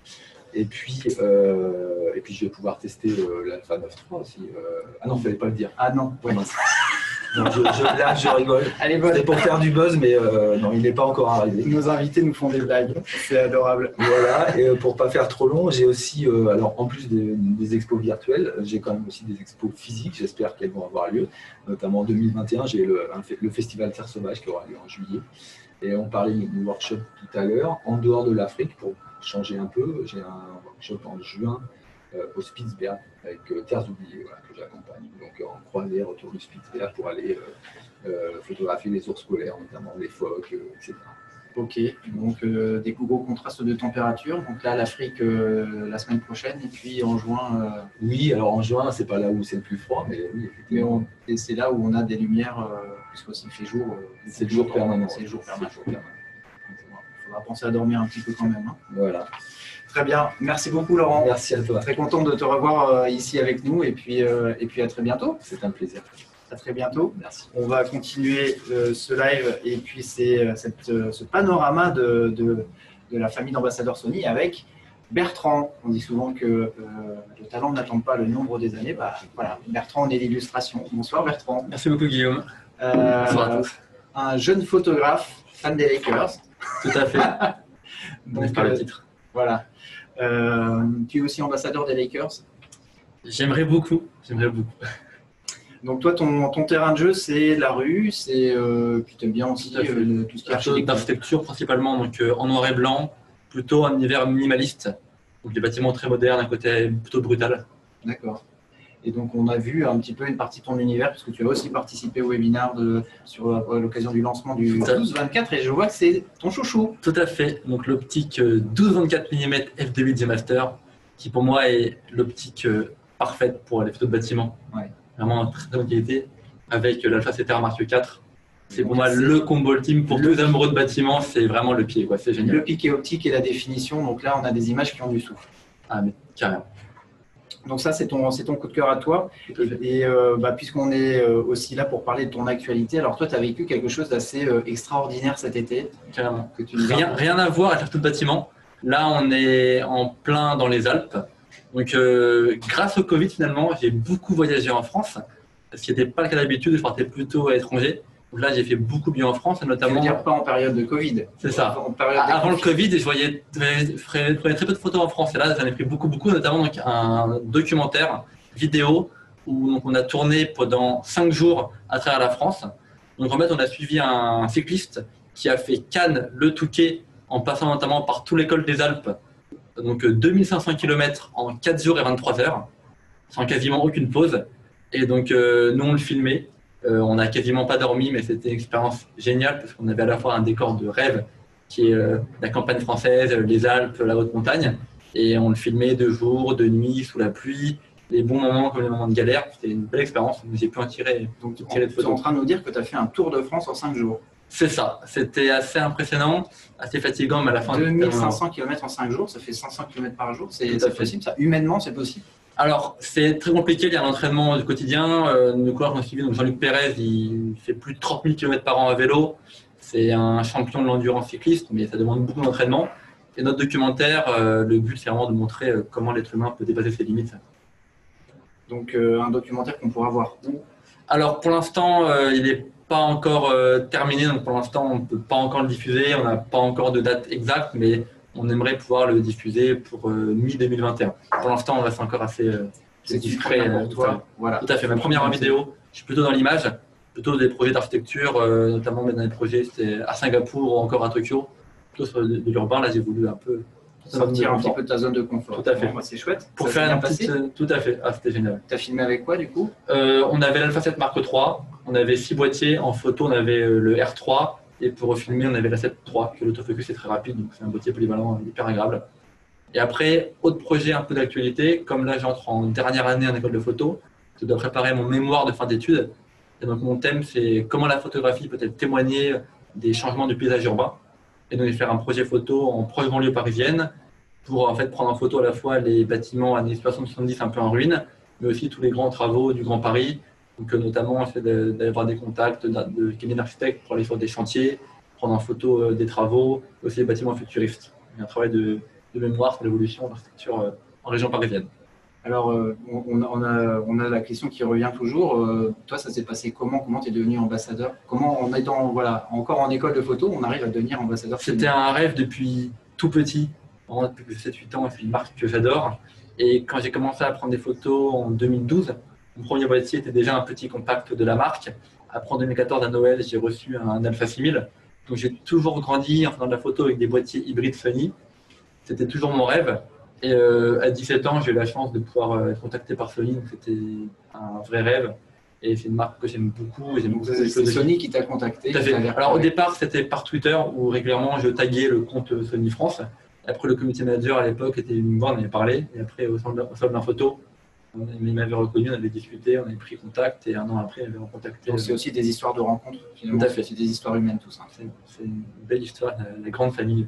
Speaker 8: Et puis, je vais pouvoir tester l'Alpha 9.3 aussi. Ah non, il ne fallait pas le dire.
Speaker 1: Ah non, ouais.
Speaker 8: Non, là, je rigole. C'est pour faire du buzz, mais non, il n'est pas encore arrivé.
Speaker 1: Nos invités nous font des blagues. C'est adorable.
Speaker 8: Voilà, et pour ne pas faire trop long, j'ai aussi, alors en plus des expos virtuelles, j'ai quand même aussi des expos physiques. J'espère qu'elles vont avoir lieu. Notamment en 2021, j'ai le festival Terre Sauvage qui aura lieu en juillet. Et on parlait du workshop tout à l'heure. En dehors de l'Afrique, pour changer un peu, j'ai un workshop en juin au Spitzberg avec Terres oubliées, voilà, que j'accompagne. Donc en croisière autour du Spitzberg pour aller photographier les ours polaires, notamment les phoques, etc.
Speaker 1: Ok, donc des gros contrastes de température. Donc là, l'Afrique la semaine prochaine et puis en juin.
Speaker 8: Oui, alors en juin, c'est pas là où c'est le plus froid, mais oui, effectivement.
Speaker 1: Et c'est là où on a des lumières, puisqu'il fait jour.
Speaker 8: C'est le jour permanent.
Speaker 1: C'est le jour permanent. Il faudra penser à dormir un petit peu quand même. Hein.
Speaker 8: Voilà.
Speaker 1: Très bien. Merci beaucoup, Laurent.
Speaker 8: Merci à toi.
Speaker 1: Très content de te revoir ici avec nous et puis à très bientôt.
Speaker 8: C'est un plaisir.
Speaker 1: À très bientôt.
Speaker 8: Merci.
Speaker 1: On va continuer ce live et puis c'est ce panorama de la famille d'ambassadeurs Sony avec Bertrand. On dit souvent que le talent n'attend pas le nombre des années. Bah, voilà, Bertrand en est l'illustration. Bonsoir Bertrand.
Speaker 9: Merci beaucoup Guillaume. Bonsoir à tous.
Speaker 1: Un jeune photographe, fan des Lakers.
Speaker 9: Tout à fait.
Speaker 1: Donc,
Speaker 9: par le titre.
Speaker 1: Voilà. Tu es aussi ambassadeur des Lakers?
Speaker 9: J'aimerais beaucoup.
Speaker 1: Donc toi, ton terrain de jeu, c'est la rue, c'est puis tu aimes bien aussi tout ce qui est
Speaker 9: d'architecture principalement, donc en noir et blanc, plutôt un univers minimaliste, donc des bâtiments très modernes, un côté plutôt brutal.
Speaker 1: D'accord. Et donc on a vu un petit peu une partie de ton univers, parce que tu as aussi participé au webinaire à l'occasion du lancement du 12-24, et je vois que c'est ton chouchou.
Speaker 9: Tout à fait. Donc l'optique 12-24 mm f2.8 Master, qui pour moi est l'optique parfaite pour les photos de bâtiments.
Speaker 1: Ouais.
Speaker 9: Vraiment très très bonne qualité, avec l'Alpha 7R Mark IV. C'est pour moi le combo ultime pour tous les amoureux de bâtiments, c'est vraiment le pied, c'est génial.
Speaker 1: Le piqué optique et la définition, donc là on a des images qui ont du souffle.
Speaker 9: Ah mais carrément.
Speaker 1: Donc ça, c'est ton coup de cœur à toi. Et puisqu'on est aussi là pour parler de ton actualité, alors toi, tu as vécu quelque chose d'assez extraordinaire cet été.
Speaker 9: Carrément.
Speaker 1: Que tu nous as-
Speaker 9: Rien à voir avec tout le bâtiment. Là, on est en plein dans les Alpes. Donc, grâce au Covid, finalement, j'ai beaucoup voyagé en France. Ce qui n'était pas le cas d'habitude, je partais plutôt à l'étranger. Donc là, j'ai fait beaucoup mieux en France, et
Speaker 1: Tu veux
Speaker 9: notamment.
Speaker 1: dire pas en période de Covid.
Speaker 9: C'est ça.
Speaker 1: En période de
Speaker 9: Avant le
Speaker 1: Covid.
Speaker 9: Covid, je prenais très peu de photos en France. Et là, j'en ai pris beaucoup, notamment donc, un documentaire vidéo où donc, on a tourné pendant 5 jours à travers la France. Donc en fait, on a suivi un cycliste qui a fait Cannes, le Touquet, en passant notamment par tout l'école des Alpes. Donc 2500 km en 4 jours et 23 heures, sans quasiment aucune pause. Et donc nous, on le filmait. On n'a quasiment pas dormi, mais c'était une expérience géniale parce qu'on avait à la fois un décor de rêve qui est la campagne française, les Alpes, la haute montagne. Et on le filmait de jour, de nuit, sous la pluie, les bons moments comme les moments de galère. C'était une belle expérience. J'ai pu en tirer,
Speaker 1: Donc, tu
Speaker 9: tirer de
Speaker 1: es
Speaker 9: photos.
Speaker 1: en train de nous dire que tu as fait un tour de France en 5 jours.
Speaker 9: C'est ça. C'était assez impressionnant, assez fatigant, mais à la fin.
Speaker 1: 2500 km en 5 jours, ça fait 500 km par jour. C'est
Speaker 9: Tout à fait.
Speaker 1: possible, ça. Humainement, c'est possible.
Speaker 9: Alors, c'est très compliqué, il y a l'entraînement du quotidien. Nos coureurs qu'on a suivi, donc Jean-Luc Pérez, il fait plus de 30 000 km par an à vélo. C'est un champion de l'endurance cycliste, mais ça demande beaucoup d'entraînement. Et notre documentaire, le but, c'est vraiment de montrer comment l'être humain peut dépasser ses limites.
Speaker 1: Donc, un documentaire qu'on pourra voir où?
Speaker 9: Alors, pour l'instant, il n'est pas encore terminé. Donc, pour l'instant, on ne peut pas encore le diffuser. On n'a pas encore de date exacte, mais on aimerait pouvoir le diffuser pour mi-2021. Pour l'instant, on reste encore assez
Speaker 1: C'est
Speaker 9: discret.
Speaker 1: discret pour toi. Voilà.
Speaker 9: Tout à fait. Ma première vidéo, je suis plutôt dans l'image, plutôt des projets d'architecture, notamment dans des projets c'était à Singapour ou encore à Tokyo, plutôt sur de l'urbain. Là, j'ai voulu un peu
Speaker 1: Sortir un petit peu de ta zone de confort.
Speaker 9: Tout à fait.
Speaker 1: Bon, bah, c'est chouette.
Speaker 9: pour
Speaker 1: Ça s'est
Speaker 9: faire
Speaker 1: bien
Speaker 9: un
Speaker 1: passé.
Speaker 9: petit. Tout à fait. Ah, c'était génial.
Speaker 1: Tu as filmé avec quoi du coup?
Speaker 9: On avait l'Alpha 7 Mark III, on avait 6 boîtiers. En photo, on avait le R3. Et pour filmer, on avait la 7 III, que l'autofocus est très rapide, donc c'est un boîtier polyvalent hyper agréable. Et après, autre projet un peu d'actualité, comme là j'entre en dernière année en école de photo, je dois préparer mon mémoire de fin d'études. Et donc mon thème, c'est comment la photographie peut-elle témoigner des changements du paysage urbain. Et donc je vais faire un projet photo en proche banlieue parisienne pour en fait prendre en photo à la fois les bâtiments années 60-70 un peu en ruine, mais aussi tous les grands travaux du Grand Paris. Donc notamment, essayer d'avoir des contacts de cabinets d'architectes pour aller sur des chantiers, prendre en photo des travaux, aussi des bâtiments futuristes. Il y a un travail de mémoire sur l'évolution de l'architecture en région parisienne.
Speaker 1: Alors, on a la question qui revient toujours. Toi, ça s'est passé comment? Comment tu es devenu ambassadeur? Comment, en étant encore en école de photo, on arrive à devenir ambassadeur?
Speaker 9: C'était un rêve depuis tout petit, vraiment depuis 7-8 ans. C'est une marque que j'adore. Et quand j'ai commencé à prendre des photos en 2012, mon premier boîtier était déjà un petit compact de la marque. Après, en 2014, à Noël, j'ai reçu un Alpha 6000. Donc, j'ai toujours grandi en faisant de la photo avec des boîtiers hybrides Sony. C'était toujours mon rêve. Et à 17 ans, j'ai eu la chance de pouvoir être contacté par Sony. Donc, c'était un vrai rêve. Et c'est une marque que j'aime beaucoup.
Speaker 1: Donc, c'est Sony qui t'a contacté.
Speaker 9: Tout à fait. Alors, au départ, c'était par Twitter où régulièrement, je taguais le compte Sony France. Après, le community manager à l'époque était venu me voir, on avait parlé. Et après, au centre de la photo, il m'avait reconnu, on avait discuté, on avait pris contact et un an après, il m'avait recontacté.
Speaker 1: Donc c'est aussi des histoires de rencontres, finalement.
Speaker 9: Tout à fait.
Speaker 1: C'est des histoires humaines, tout ça.
Speaker 9: C'est une belle histoire, la grande famille.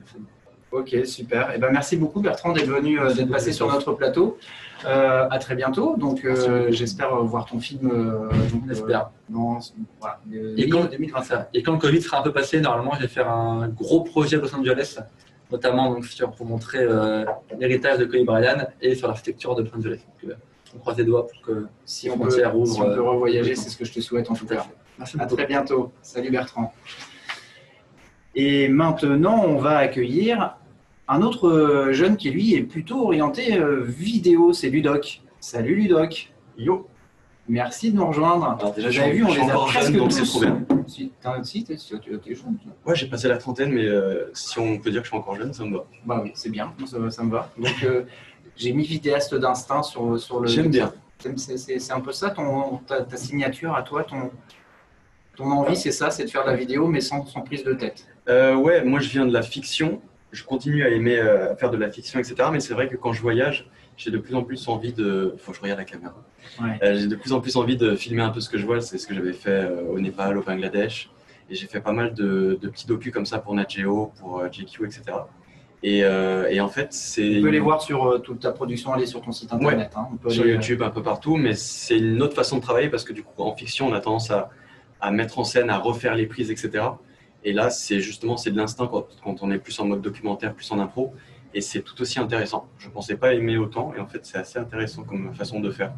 Speaker 1: Ok, super. Eh ben, merci beaucoup Bertrand d'être venu, d'être passé sur notre plateau. À très bientôt. Donc j'espère voir ton film
Speaker 9: J'espère.
Speaker 1: voilà,
Speaker 9: Et quand,
Speaker 1: 2021.
Speaker 9: et quand le Covid sera un peu passé, normalement, je vais faire un gros projet à Los Angeles, notamment donc, pour montrer l'héritage de Kobe Bryant et sur l'architecture de Los Angeles. Donc, on croise les doigts pour que
Speaker 1: Si on peut revoyager, c'est ce que je te souhaite en tout cas.
Speaker 9: Merci
Speaker 1: À
Speaker 9: beaucoup.
Speaker 1: très bientôt. Salut Bertrand. Et maintenant, on va accueillir un autre jeune qui, lui, est plutôt orienté vidéo. C'est Ludoc. Salut Ludoc.
Speaker 10: Yo.
Speaker 1: Merci de nous rejoindre.
Speaker 10: Alors déjà,
Speaker 1: Vous avez vu, on les a presque
Speaker 10: donc
Speaker 1: tous.
Speaker 10: c'est trop bien.
Speaker 1: Si, t'es jeune.
Speaker 10: Ouais, j'ai passé la trentaine, mais si on peut dire que je suis encore jeune, ça me va.
Speaker 1: Bah oui, c'est bien, ça me va. Donc, j'ai mis vidéaste d'instinct sur le.
Speaker 10: J'aime bien.
Speaker 1: C'est un peu ça, ta signature à toi, ton envie, c'est ça, c'est de faire de la vidéo, mais sans prise de tête.
Speaker 10: Ouais, moi je viens de la fiction. Je continue à aimer faire de la fiction, etc. Mais c'est vrai que quand je voyage, j'ai de plus en plus envie de. Faut que je regarde la caméra.
Speaker 1: Ouais.
Speaker 10: J'ai de plus en plus envie de filmer un peu ce que je vois. C'est ce que j'avais fait au Népal, au Bangladesh. Et j'ai fait pas mal de petits docus comme ça pour Nat Geo, pour JQ, etc. Et en fait, c'est...
Speaker 1: On peut les voir sur toute ta production, aller sur ton site internet. Hein. On peut
Speaker 10: sur
Speaker 1: aller,
Speaker 10: YouTube, un peu partout, mais c'est une autre façon de travailler parce que du coup, en fiction, on a tendance à mettre en scène, à refaire les prises, etc. Et là, c'est de l'instinct quand on est plus en mode documentaire, plus en impro. Et c'est tout aussi intéressant. Je ne pensais pas aimer autant, et en fait, c'est assez intéressant comme façon de faire.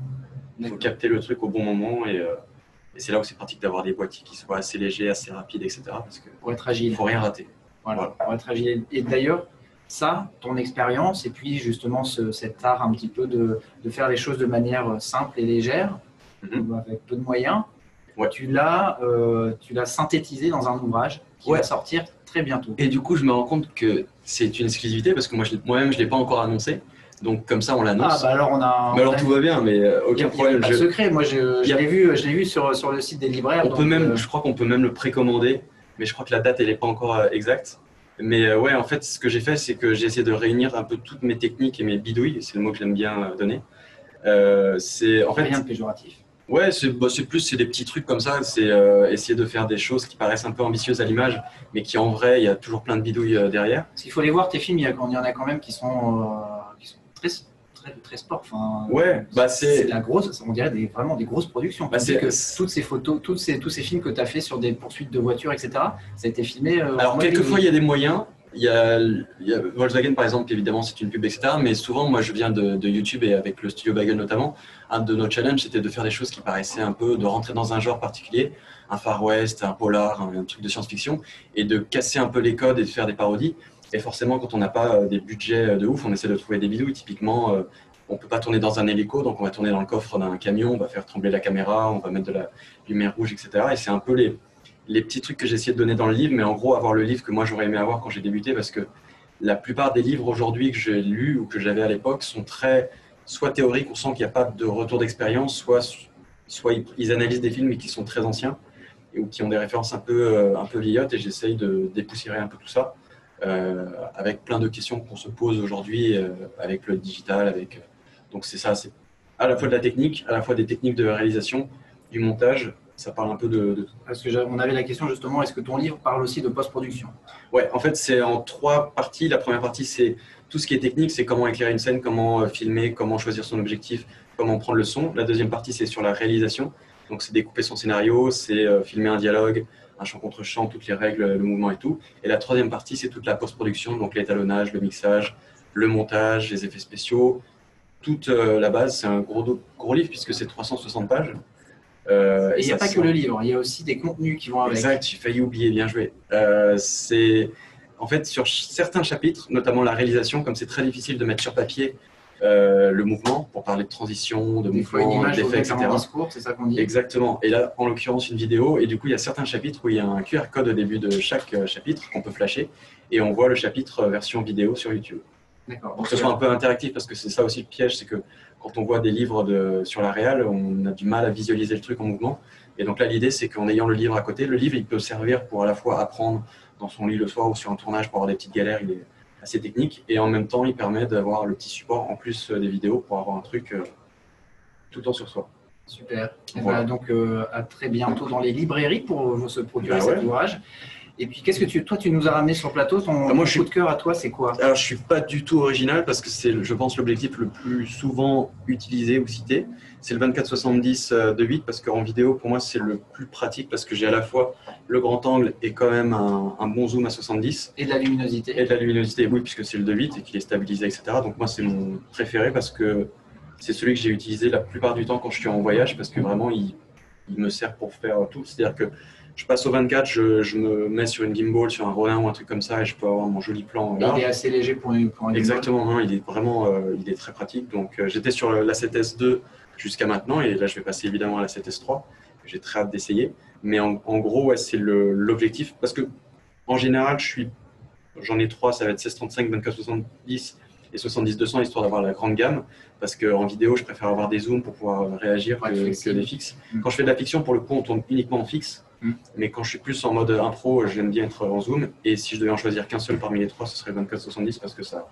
Speaker 10: Il faut capter le truc au bon moment, et c'est là où c'est pratique d'avoir des boîtiers qui soient assez légers, assez rapides, etc. Parce que
Speaker 1: pour être agile.
Speaker 10: Il ne faut rien rater.
Speaker 1: Voilà, pour être agile. Et d'ailleurs, ça, ton expérience, et puis justement cet art un petit peu de faire les choses de manière simple et légère, avec peu de moyens, tu l'as synthétisé dans un ouvrage qui va sortir très bientôt.
Speaker 10: Et du coup, je me rends compte que c'est une exclusivité parce que moi-même, je ne l'ai pas encore annoncé. Donc comme ça, on l'annonce.
Speaker 1: Ah bah alors
Speaker 10: alors tout va bien, mais aucun problème.
Speaker 1: Pas de secret. Moi, je l'ai vu sur le site des libraires.
Speaker 10: Je crois qu'on peut même le précommander, mais je crois que la date, elle n'est pas encore exacte. Mais ouais, en fait, ce que j'ai fait, c'est que j'ai essayé de réunir un peu toutes mes techniques et mes bidouilles. C'est le mot que j'aime bien donner. C'est en fait
Speaker 1: rien de péjoratif.
Speaker 10: Ouais, c'est des petits trucs comme ça. C'est essayer de faire des choses qui paraissent un peu ambitieuses à l'image, mais qui en vrai, il y a toujours plein de bidouilles derrière.
Speaker 1: Parce qu'il faut les voir, tes films, il y en a quand même qui sont très sport. Enfin,
Speaker 10: ouais,
Speaker 1: c'est la grosse, on dirait vraiment des grosses productions. Que toutes ces photos, tous ces films que tu as fait sur des poursuites de voitures, etc., ça a été filmé.
Speaker 10: Alors, quelquefois, il y a des moyens. Il y a Volkswagen, par exemple, évidemment, c'est une pub, etc. Mais souvent, moi, je viens de YouTube et avec le studio Bagel notamment. Un de nos challenges, c'était de faire des choses qui paraissaient un peu, de rentrer dans un genre particulier, un Far West, un polar, un truc de science-fiction, et de casser un peu les codes et de faire des parodies. Et forcément, quand on n'a pas des budgets de ouf, on essaie de trouver des bidouilles. Typiquement, on ne peut pas tourner dans un hélico, donc on va tourner dans le coffre d'un camion, on va faire trembler la caméra, on va mettre de la lumière rouge, etc. Et c'est un peu les petits trucs que j'ai essayé de donner dans le livre, mais en gros, avoir le livre que moi j'aurais aimé avoir quand j'ai débuté, parce que la plupart des livres aujourd'hui que j'ai lus ou que j'avais à l'époque sont soit théoriques, on sent qu'il n'y a pas de retour d'expérience, soit ils analysent des films mais qui sont très anciens, ou qui ont des références un peu vieillottes, et j'essaye de dépoussiérer un peu tout ça, avec plein de questions qu'on se pose aujourd'hui, avec le digital, donc c'est ça, c'est à la fois de la technique, à la fois des techniques de réalisation, du montage. Ça parle un peu de tout.
Speaker 1: Parce qu'on avait la question justement, est-ce que ton livre parle aussi de post-production?
Speaker 10: Ouais, en fait, c'est en 3 parties. La première partie, c'est tout ce qui est technique, c'est comment éclairer une scène, comment filmer, comment choisir son objectif, comment prendre le son. La deuxième partie, c'est sur la réalisation. Donc, c'est découper son scénario, c'est filmer un dialogue, un chant contre chant, toutes les règles, le mouvement et tout. Et la troisième partie, c'est toute la post-production, donc l'étalonnage, le mixage, le montage, les effets spéciaux. Toute la base, c'est un gros livre puisque c'est 360 pages.
Speaker 1: Et il n'y a pas que le livre, il y a aussi des contenus qui vont avec.
Speaker 10: Exact, j'ai failli oublier, bien joué. En fait, sur certains chapitres, notamment la réalisation, comme c'est très difficile de mettre sur papier le mouvement, pour parler de transition, de mouvement, d'effets, etc.
Speaker 1: Discours, c'est ça qu'on dit.
Speaker 10: Exactement. Et là, en l'occurrence, une vidéo. Et du coup, il y a certains chapitres où il y a un QR code au début de chaque chapitre qu'on peut flasher. Et on voit le chapitre version vidéo sur YouTube.
Speaker 1: D'accord.
Speaker 10: Pour que ce soit un peu interactif, parce que c'est ça aussi le piège, c'est que quand on voit des livres sur la réal, on a du mal à visualiser le truc en mouvement. Et donc là, l'idée, c'est qu'en ayant le livre à côté, le livre, il peut servir pour à la fois apprendre dans son lit le soir ou sur un tournage pour avoir des petites galères, il est assez technique. Et en même temps, il permet d'avoir le petit support en plus des vidéos pour avoir un truc tout le temps sur soi.
Speaker 1: Super.
Speaker 10: Voilà.
Speaker 1: Donc, à très bientôt dans les librairies pour se procurer cet ouvrage. Et puis, qu'est-ce que toi, tu nous as ramené sur le plateau? Ton coup de cœur à toi, c'est quoi?
Speaker 10: Alors, je suis pas du tout original parce que c'est, je pense, l'objectif le plus souvent utilisé ou cité. C'est le 24-70 de 8 parce qu'en vidéo, pour moi, c'est le plus pratique parce que j'ai à la fois le grand angle et quand même un bon zoom à 70.
Speaker 1: Et de la luminosité.
Speaker 10: Et de la luminosité, oui, puisque c'est le 2.8 et qu'il est stabilisé, etc. Donc, moi, c'est mon préféré parce que c'est celui que j'ai utilisé la plupart du temps quand je suis en voyage parce que vraiment, il me sert pour faire tout. C'est-à-dire que je passe au 24, je me mets sur une gimbal, sur un Ronin ou un truc comme ça et je peux avoir mon joli plan large.
Speaker 1: Il est assez léger pour un gimbal.
Speaker 10: Exactement, non, il est vraiment il est très pratique. Donc j'étais sur la 7S2 jusqu'à maintenant et là je vais passer évidemment à la 7S3 que j'ai très hâte d'essayer. Mais en gros, ouais, c'est l'objectif parce que en général, j'en ai 3, ça va être 16-35, 24-70 et 70-200 histoire d'avoir la grande gamme parce qu'en vidéo, je préfère avoir des zooms pour pouvoir réagir que des fixes. Quand je fais de la fiction, pour le coup, on tourne uniquement en fixe. Mais quand je suis plus en mode impro, j'aime bien être en zoom. Et si je devais en choisir qu'un seul parmi les 3, ce serait 24-70 parce que ça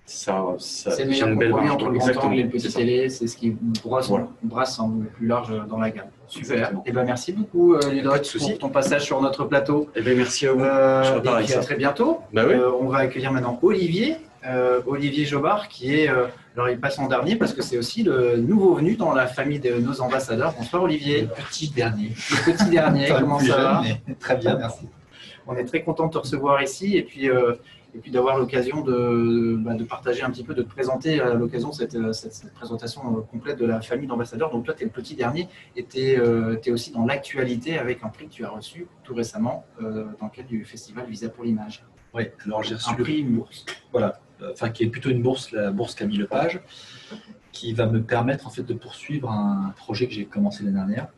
Speaker 1: C'est le meilleur compromis entre le grand angle et le petit télé, c'est ce qui brasse en plus large dans la gamme. Super. Et ben merci beaucoup Ludovic pour ton passage sur notre plateau.
Speaker 10: Et bien merci à vous.
Speaker 1: Et puis à très bientôt.
Speaker 10: Bah oui.
Speaker 1: On va accueillir maintenant Olivier Jobard qui est alors il passe en dernier parce que c'est aussi le nouveau venu dans la famille de nos ambassadeurs. Bonsoir Olivier.
Speaker 11: Le petit dernier.
Speaker 1: Le petit dernier. Comment ça va?
Speaker 11: Très bien, merci.
Speaker 1: On est très content de te recevoir ici et puis d'avoir l'occasion de partager un petit peu, de te présenter à l'occasion cette présentation complète de la famille d'ambassadeurs. Donc toi, tu es le petit dernier et tu es aussi dans l'actualité avec un prix que tu as reçu tout récemment dans le cadre du festival Visa pour l'image.
Speaker 11: Oui, alors j'ai reçu
Speaker 1: un prix, une bourse.
Speaker 11: Voilà, enfin qui est plutôt une bourse, la bourse Camille Lepage, qui va me permettre en fait de poursuivre un projet que j'ai commencé l'année dernière.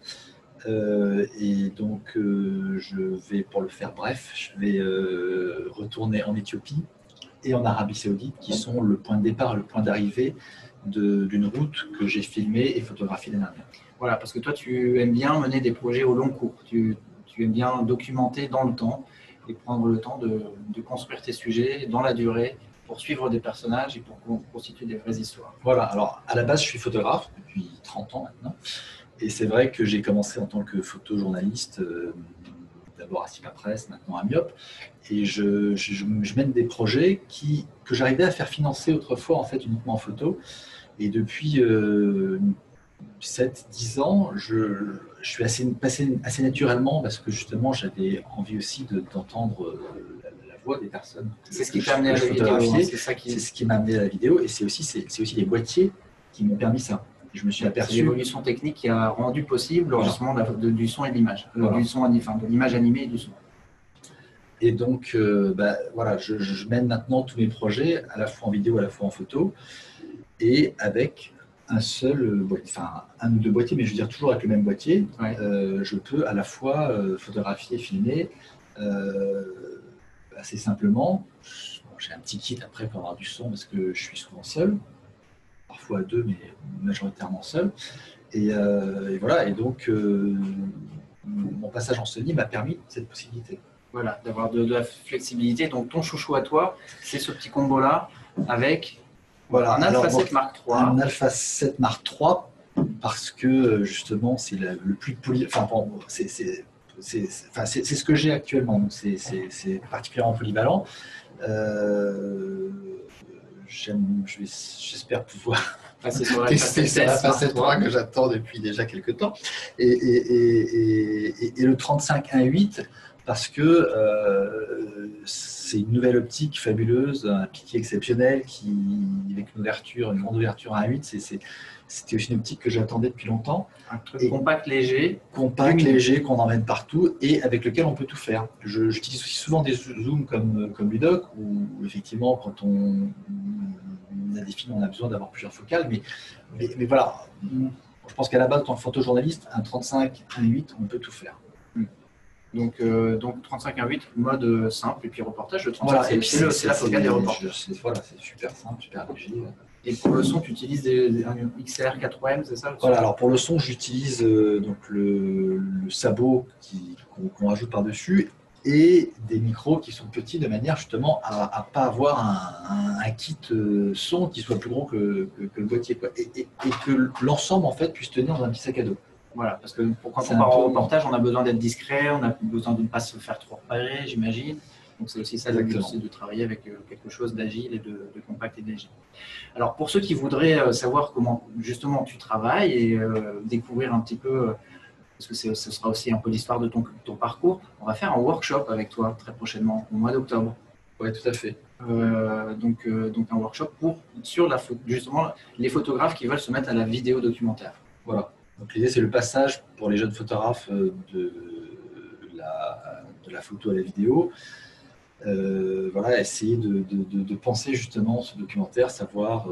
Speaker 11: Et donc, je vais, pour le faire bref, je vais retourner en Éthiopie et en Arabie Saoudite, qui sont le point de départ, le point d'arrivée d'une route que j'ai filmée et photographiée l'année dernière.
Speaker 1: Voilà, parce que toi, tu aimes bien mener des projets au long cours. Tu aimes bien documenter dans le temps et prendre le temps de construire tes sujets dans la durée pour suivre des personnages et pour constituer des vraies histoires.
Speaker 11: Voilà, alors à la base, je suis photographe depuis 30 ans maintenant. Et c'est vrai que j'ai commencé en tant que photojournaliste, d'abord à Cipa Presse, maintenant à Myope. Et je mène des projets que j'arrivais à faire financer autrefois en fait uniquement en photo. Et depuis 7-10 ans, je suis passé assez naturellement parce que justement j'avais envie aussi d'entendre la voix des personnes.
Speaker 1: C'est ce qui t'a amené à la vidéo.
Speaker 11: C'est ce qui m'a amené à la vidéo. Et c'est aussi les boîtiers qui m'ont permis ça. Je me suis aperçu.
Speaker 1: C'est l'évolution technique qui a rendu possible l'enregistrement du son et de l'image. Voilà. De l'image animée et du son.
Speaker 11: Et donc, voilà, je mène maintenant tous mes projets, à la fois en vidéo, à la fois en photo, et avec un seul un ou deux boîtiers, mais je veux dire toujours avec le même boîtier. Ouais. Je peux à la fois photographier, filmer, assez simplement. J'ai un petit kit après pour avoir du son parce que je suis souvent seul. Parfois à deux, mais majoritairement seul. Et voilà, et donc mon passage en Sony m'a permis cette possibilité.
Speaker 1: Voilà, d'avoir de la flexibilité. Donc ton chouchou à toi, c'est ce petit combo-là avec un Alpha 7 Mark III.
Speaker 11: Un Alpha 7 Mark III, parce que justement, c'est le plus polyvalent. Enfin, bon, c'est ce que j'ai actuellement, donc c'est particulièrement polyvalent. J'espère pouvoir tester sur la Alpha 7 III que j'attends depuis déjà quelques temps. Et le 35-1.8 parce que c'est une nouvelle optique fabuleuse, un piqué exceptionnel avec une grande ouverture à 1.8. C'était aussi une optique que j'attendais depuis longtemps.
Speaker 1: Un truc compact, léger,
Speaker 11: qu'on emmène partout et avec lequel on peut tout faire. J'utilise aussi souvent des zooms comme Ludoc, où effectivement, quand on a des films, on a besoin d'avoir plusieurs focales. Mais voilà, je pense qu'à la base, en tant que photojournaliste, un 35-1.8, on peut tout faire.
Speaker 1: Donc 35-1.8, mode simple, et puis reportage. Le 35, voilà, c'est la focale des reportages.
Speaker 11: Voilà, c'est super simple, super léger.
Speaker 1: Et pour le son, tu utilises un XLR 4M, c'est ça?
Speaker 11: Voilà, alors pour le son, j'utilise donc le sabot qu'on rajoute par-dessus et des micros qui sont petits de manière justement à ne pas avoir un kit son qui soit plus gros que le boîtier, quoi. Et que l'ensemble en fait puisse tenir dans un petit sac à dos.
Speaker 1: Voilà, parce que quand on part en reportage, on a besoin d'être discret, on a besoin de ne pas se faire trop repérer, j'imagine. Donc c'est aussi ça le but, c'est de travailler avec quelque chose d'agile et de compact et de léger. Alors pour ceux qui voudraient savoir comment justement tu travailles et découvrir un petit peu, parce que ce sera aussi un peu l'histoire de ton parcours, on va faire un workshop avec toi très prochainement, au mois d'octobre.
Speaker 11: Oui, tout à fait.
Speaker 1: Donc un workshop sur justement les photographes qui veulent se mettre à la vidéo documentaire.
Speaker 11: Voilà. Donc l'idée c'est le passage pour les jeunes photographes de la photo à la vidéo. Voilà, essayer de penser justement ce documentaire, savoir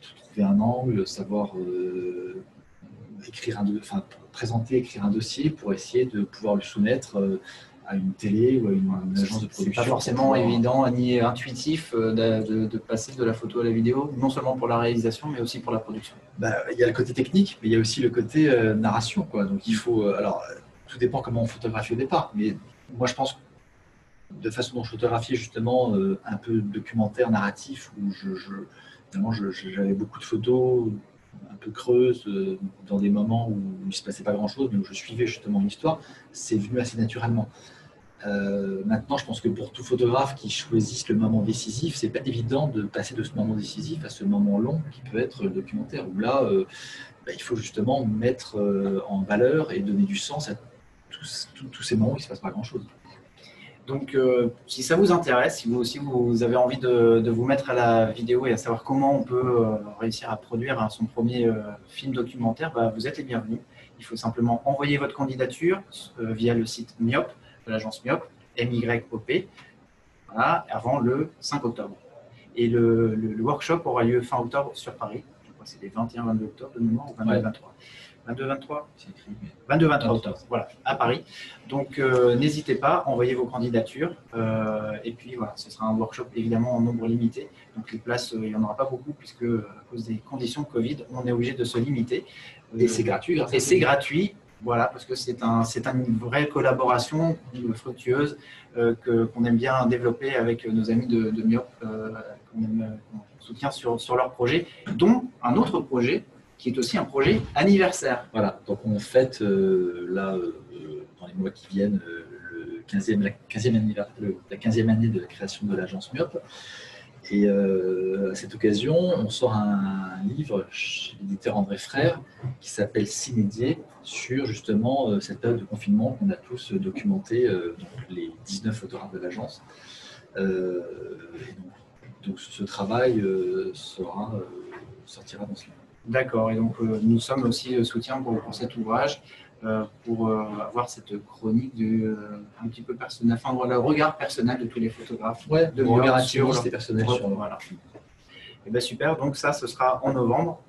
Speaker 11: trouver un angle, savoir écrire écrire un dossier pour essayer de pouvoir le soumettre à une télé ou à une agence de production.
Speaker 1: C'est pas forcément évident ni intuitif de passer de la photo à la vidéo, non seulement pour la réalisation, mais aussi pour la production.
Speaker 11: Il y a le côté technique, mais il y a aussi le côté narration, quoi. Donc il faut, alors tout dépend comment on photographie au départ, mais moi je pense de façon dont je photographiais justement un peu documentaire, narratif, où finalement j'avais beaucoup de photos un peu creuses, dans des moments où il ne se passait pas grand-chose, mais où je suivais justement l'histoire, c'est venu assez naturellement. Maintenant, je pense que pour tout photographe qui choisisse le moment décisif, c'est pas évident de passer de ce moment décisif à ce moment long qui peut être le documentaire, où là, il faut justement mettre en valeur et donner du sens à tous ces moments où il ne se passe pas grand-chose.
Speaker 1: Donc, si ça vous intéresse, si vous aussi vous avez envie de vous mettre à la vidéo et à savoir comment on peut réussir à produire son premier film documentaire, vous êtes les bienvenus. Il faut simplement envoyer votre candidature via le site MYOP, de l'agence MYOP, MYOP, voilà, avant le 5 octobre. Et le workshop aura lieu fin octobre sur Paris. Je crois que c'est les 21-22 octobre de mémoire, ou 22-23. 22-23, c'est écrit. 22-23 octobre, voilà, à Paris. Donc, n'hésitez pas, envoyez vos candidatures. Et puis, voilà, ce sera un workshop évidemment en nombre limité. Donc, les places, il n'y en aura pas beaucoup, puisque à cause des conditions de Covid, on est obligé de se limiter.
Speaker 11: Et c'est gratuit.
Speaker 1: Et c'est gratuit. Voilà, parce que c'est une vraie collaboration fructueuse qu'on aime bien développer avec nos amis de MYOP, qu'on soutient sur leur projet, dont un autre projet qui est aussi un projet anniversaire.
Speaker 11: Voilà, donc on fête là, dans les mois qui viennent, la 15e année de la création de l'agence MYOP. Et à cette occasion, on sort un livre chez l'éditeur André Frères qui s'appelle Cinédier, sur justement cette période de confinement qu'on a tous documenté, donc les 19 photographes de l'agence. Donc ce travail sortira dans ce livre.
Speaker 1: D'accord, et donc nous sommes aussi soutiens pour cet ouvrage, pour avoir cette chronique un petit peu personnelle, enfin le regard personnel de tous les photographes.
Speaker 11: Ouais,
Speaker 1: de
Speaker 11: regard intimiste et personnel sur
Speaker 1: voilà. Et bien super, donc ça ce sera en novembre.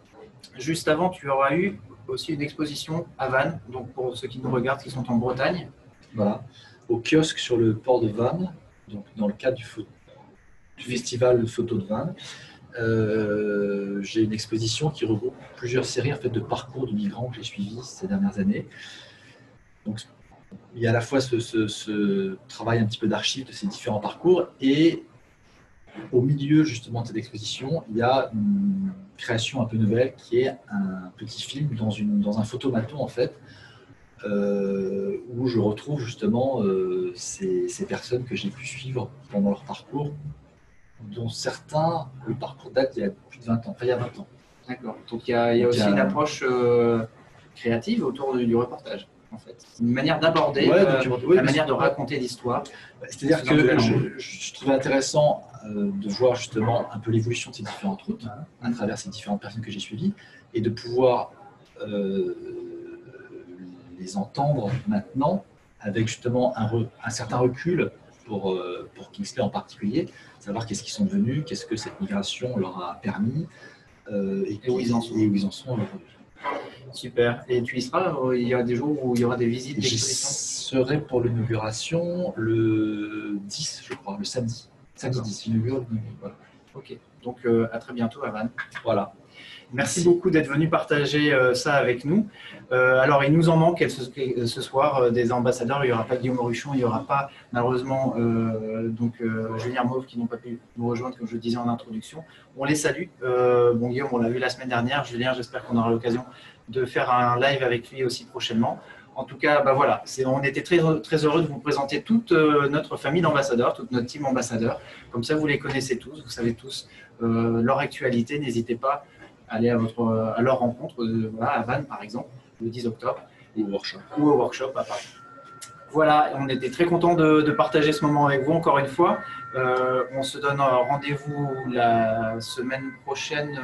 Speaker 1: Juste avant, tu auras eu aussi une exposition à Vannes, donc pour ceux qui nous regardent, qui sont en Bretagne.
Speaker 11: Voilà, au kiosque sur le port de Vannes, donc dans le cadre du festival photo de Vannes. J'ai une exposition qui regroupe plusieurs séries en fait, de parcours de migrants que j'ai suivis ces dernières années. Donc, il y a à la fois ce travail un petit peu d'archives de ces différents parcours, et au milieu justement de cette exposition, il y a une création un peu nouvelle qui est un petit film dans un photomaton en fait, où je retrouve justement ces personnes que j'ai pu suivre pendant leur parcours, dont certains, le parcours date il y a plus de 20 ans, enfin il y a 20 ans.
Speaker 1: D'accord. Donc il y a aussi une approche créative autour du reportage, en fait. Une manière d'aborder, la manière de raconter l'histoire.
Speaker 11: C'est-à-dire que je trouvais intéressant de voir justement un peu l'évolution de ces différentes routes, à travers ces différentes personnes que j'ai suivies, et de pouvoir les entendre maintenant avec justement un certain recul pour Kingsley en particulier, savoir qu'est-ce qu'ils sont devenus, qu'est-ce que cette migration leur a permis et où ils en sont aujourd'hui.
Speaker 1: Super. Et tu y seras? Il y a des jours où il y aura des visites d'exposition?
Speaker 11: Je serai pour l'inauguration le 10, je crois, le samedi. Samedi 10, voilà.
Speaker 1: Ok. Donc à très bientôt à Vannes.
Speaker 11: Voilà.
Speaker 1: Merci beaucoup d'être venu partager ça avec nous. Alors, il nous en manque ce soir des ambassadeurs. Il n'y aura pas Guillaume Ruchon, il n'y aura pas malheureusement Julien Mauve qui n'ont pas pu nous rejoindre, comme je le disais en introduction. On les salue. Guillaume, on l'a vu la semaine dernière. Julien, j'espère qu'on aura l'occasion de faire un live avec lui aussi prochainement. En tout cas, voilà, on était très, très heureux de vous présenter toute notre famille d'ambassadeurs, toute notre team ambassadeurs. Comme ça, vous les connaissez tous, vous savez tous leur actualité. N'hésitez pas à aller à leur rencontre, à Vannes par exemple, le 10 octobre, ou au workshop à Paris. Voilà, on était très contents de partager ce moment avec vous encore une fois. On se donne rendez-vous la semaine prochaine.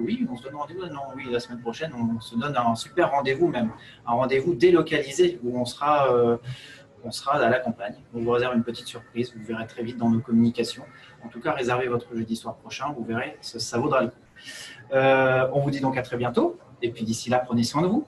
Speaker 1: Oui, on se donne rendez-vous. Non, oui, la semaine prochaine, on se donne un super rendez-vous même, un rendez-vous délocalisé où on sera à la campagne. On vous réserve une petite surprise. Vous verrez très vite dans nos communications. En tout cas, réservez votre jeudi soir prochain. Vous verrez, ça vaudra le coup. On vous dit donc à très bientôt. Et puis d'ici là, prenez soin de vous.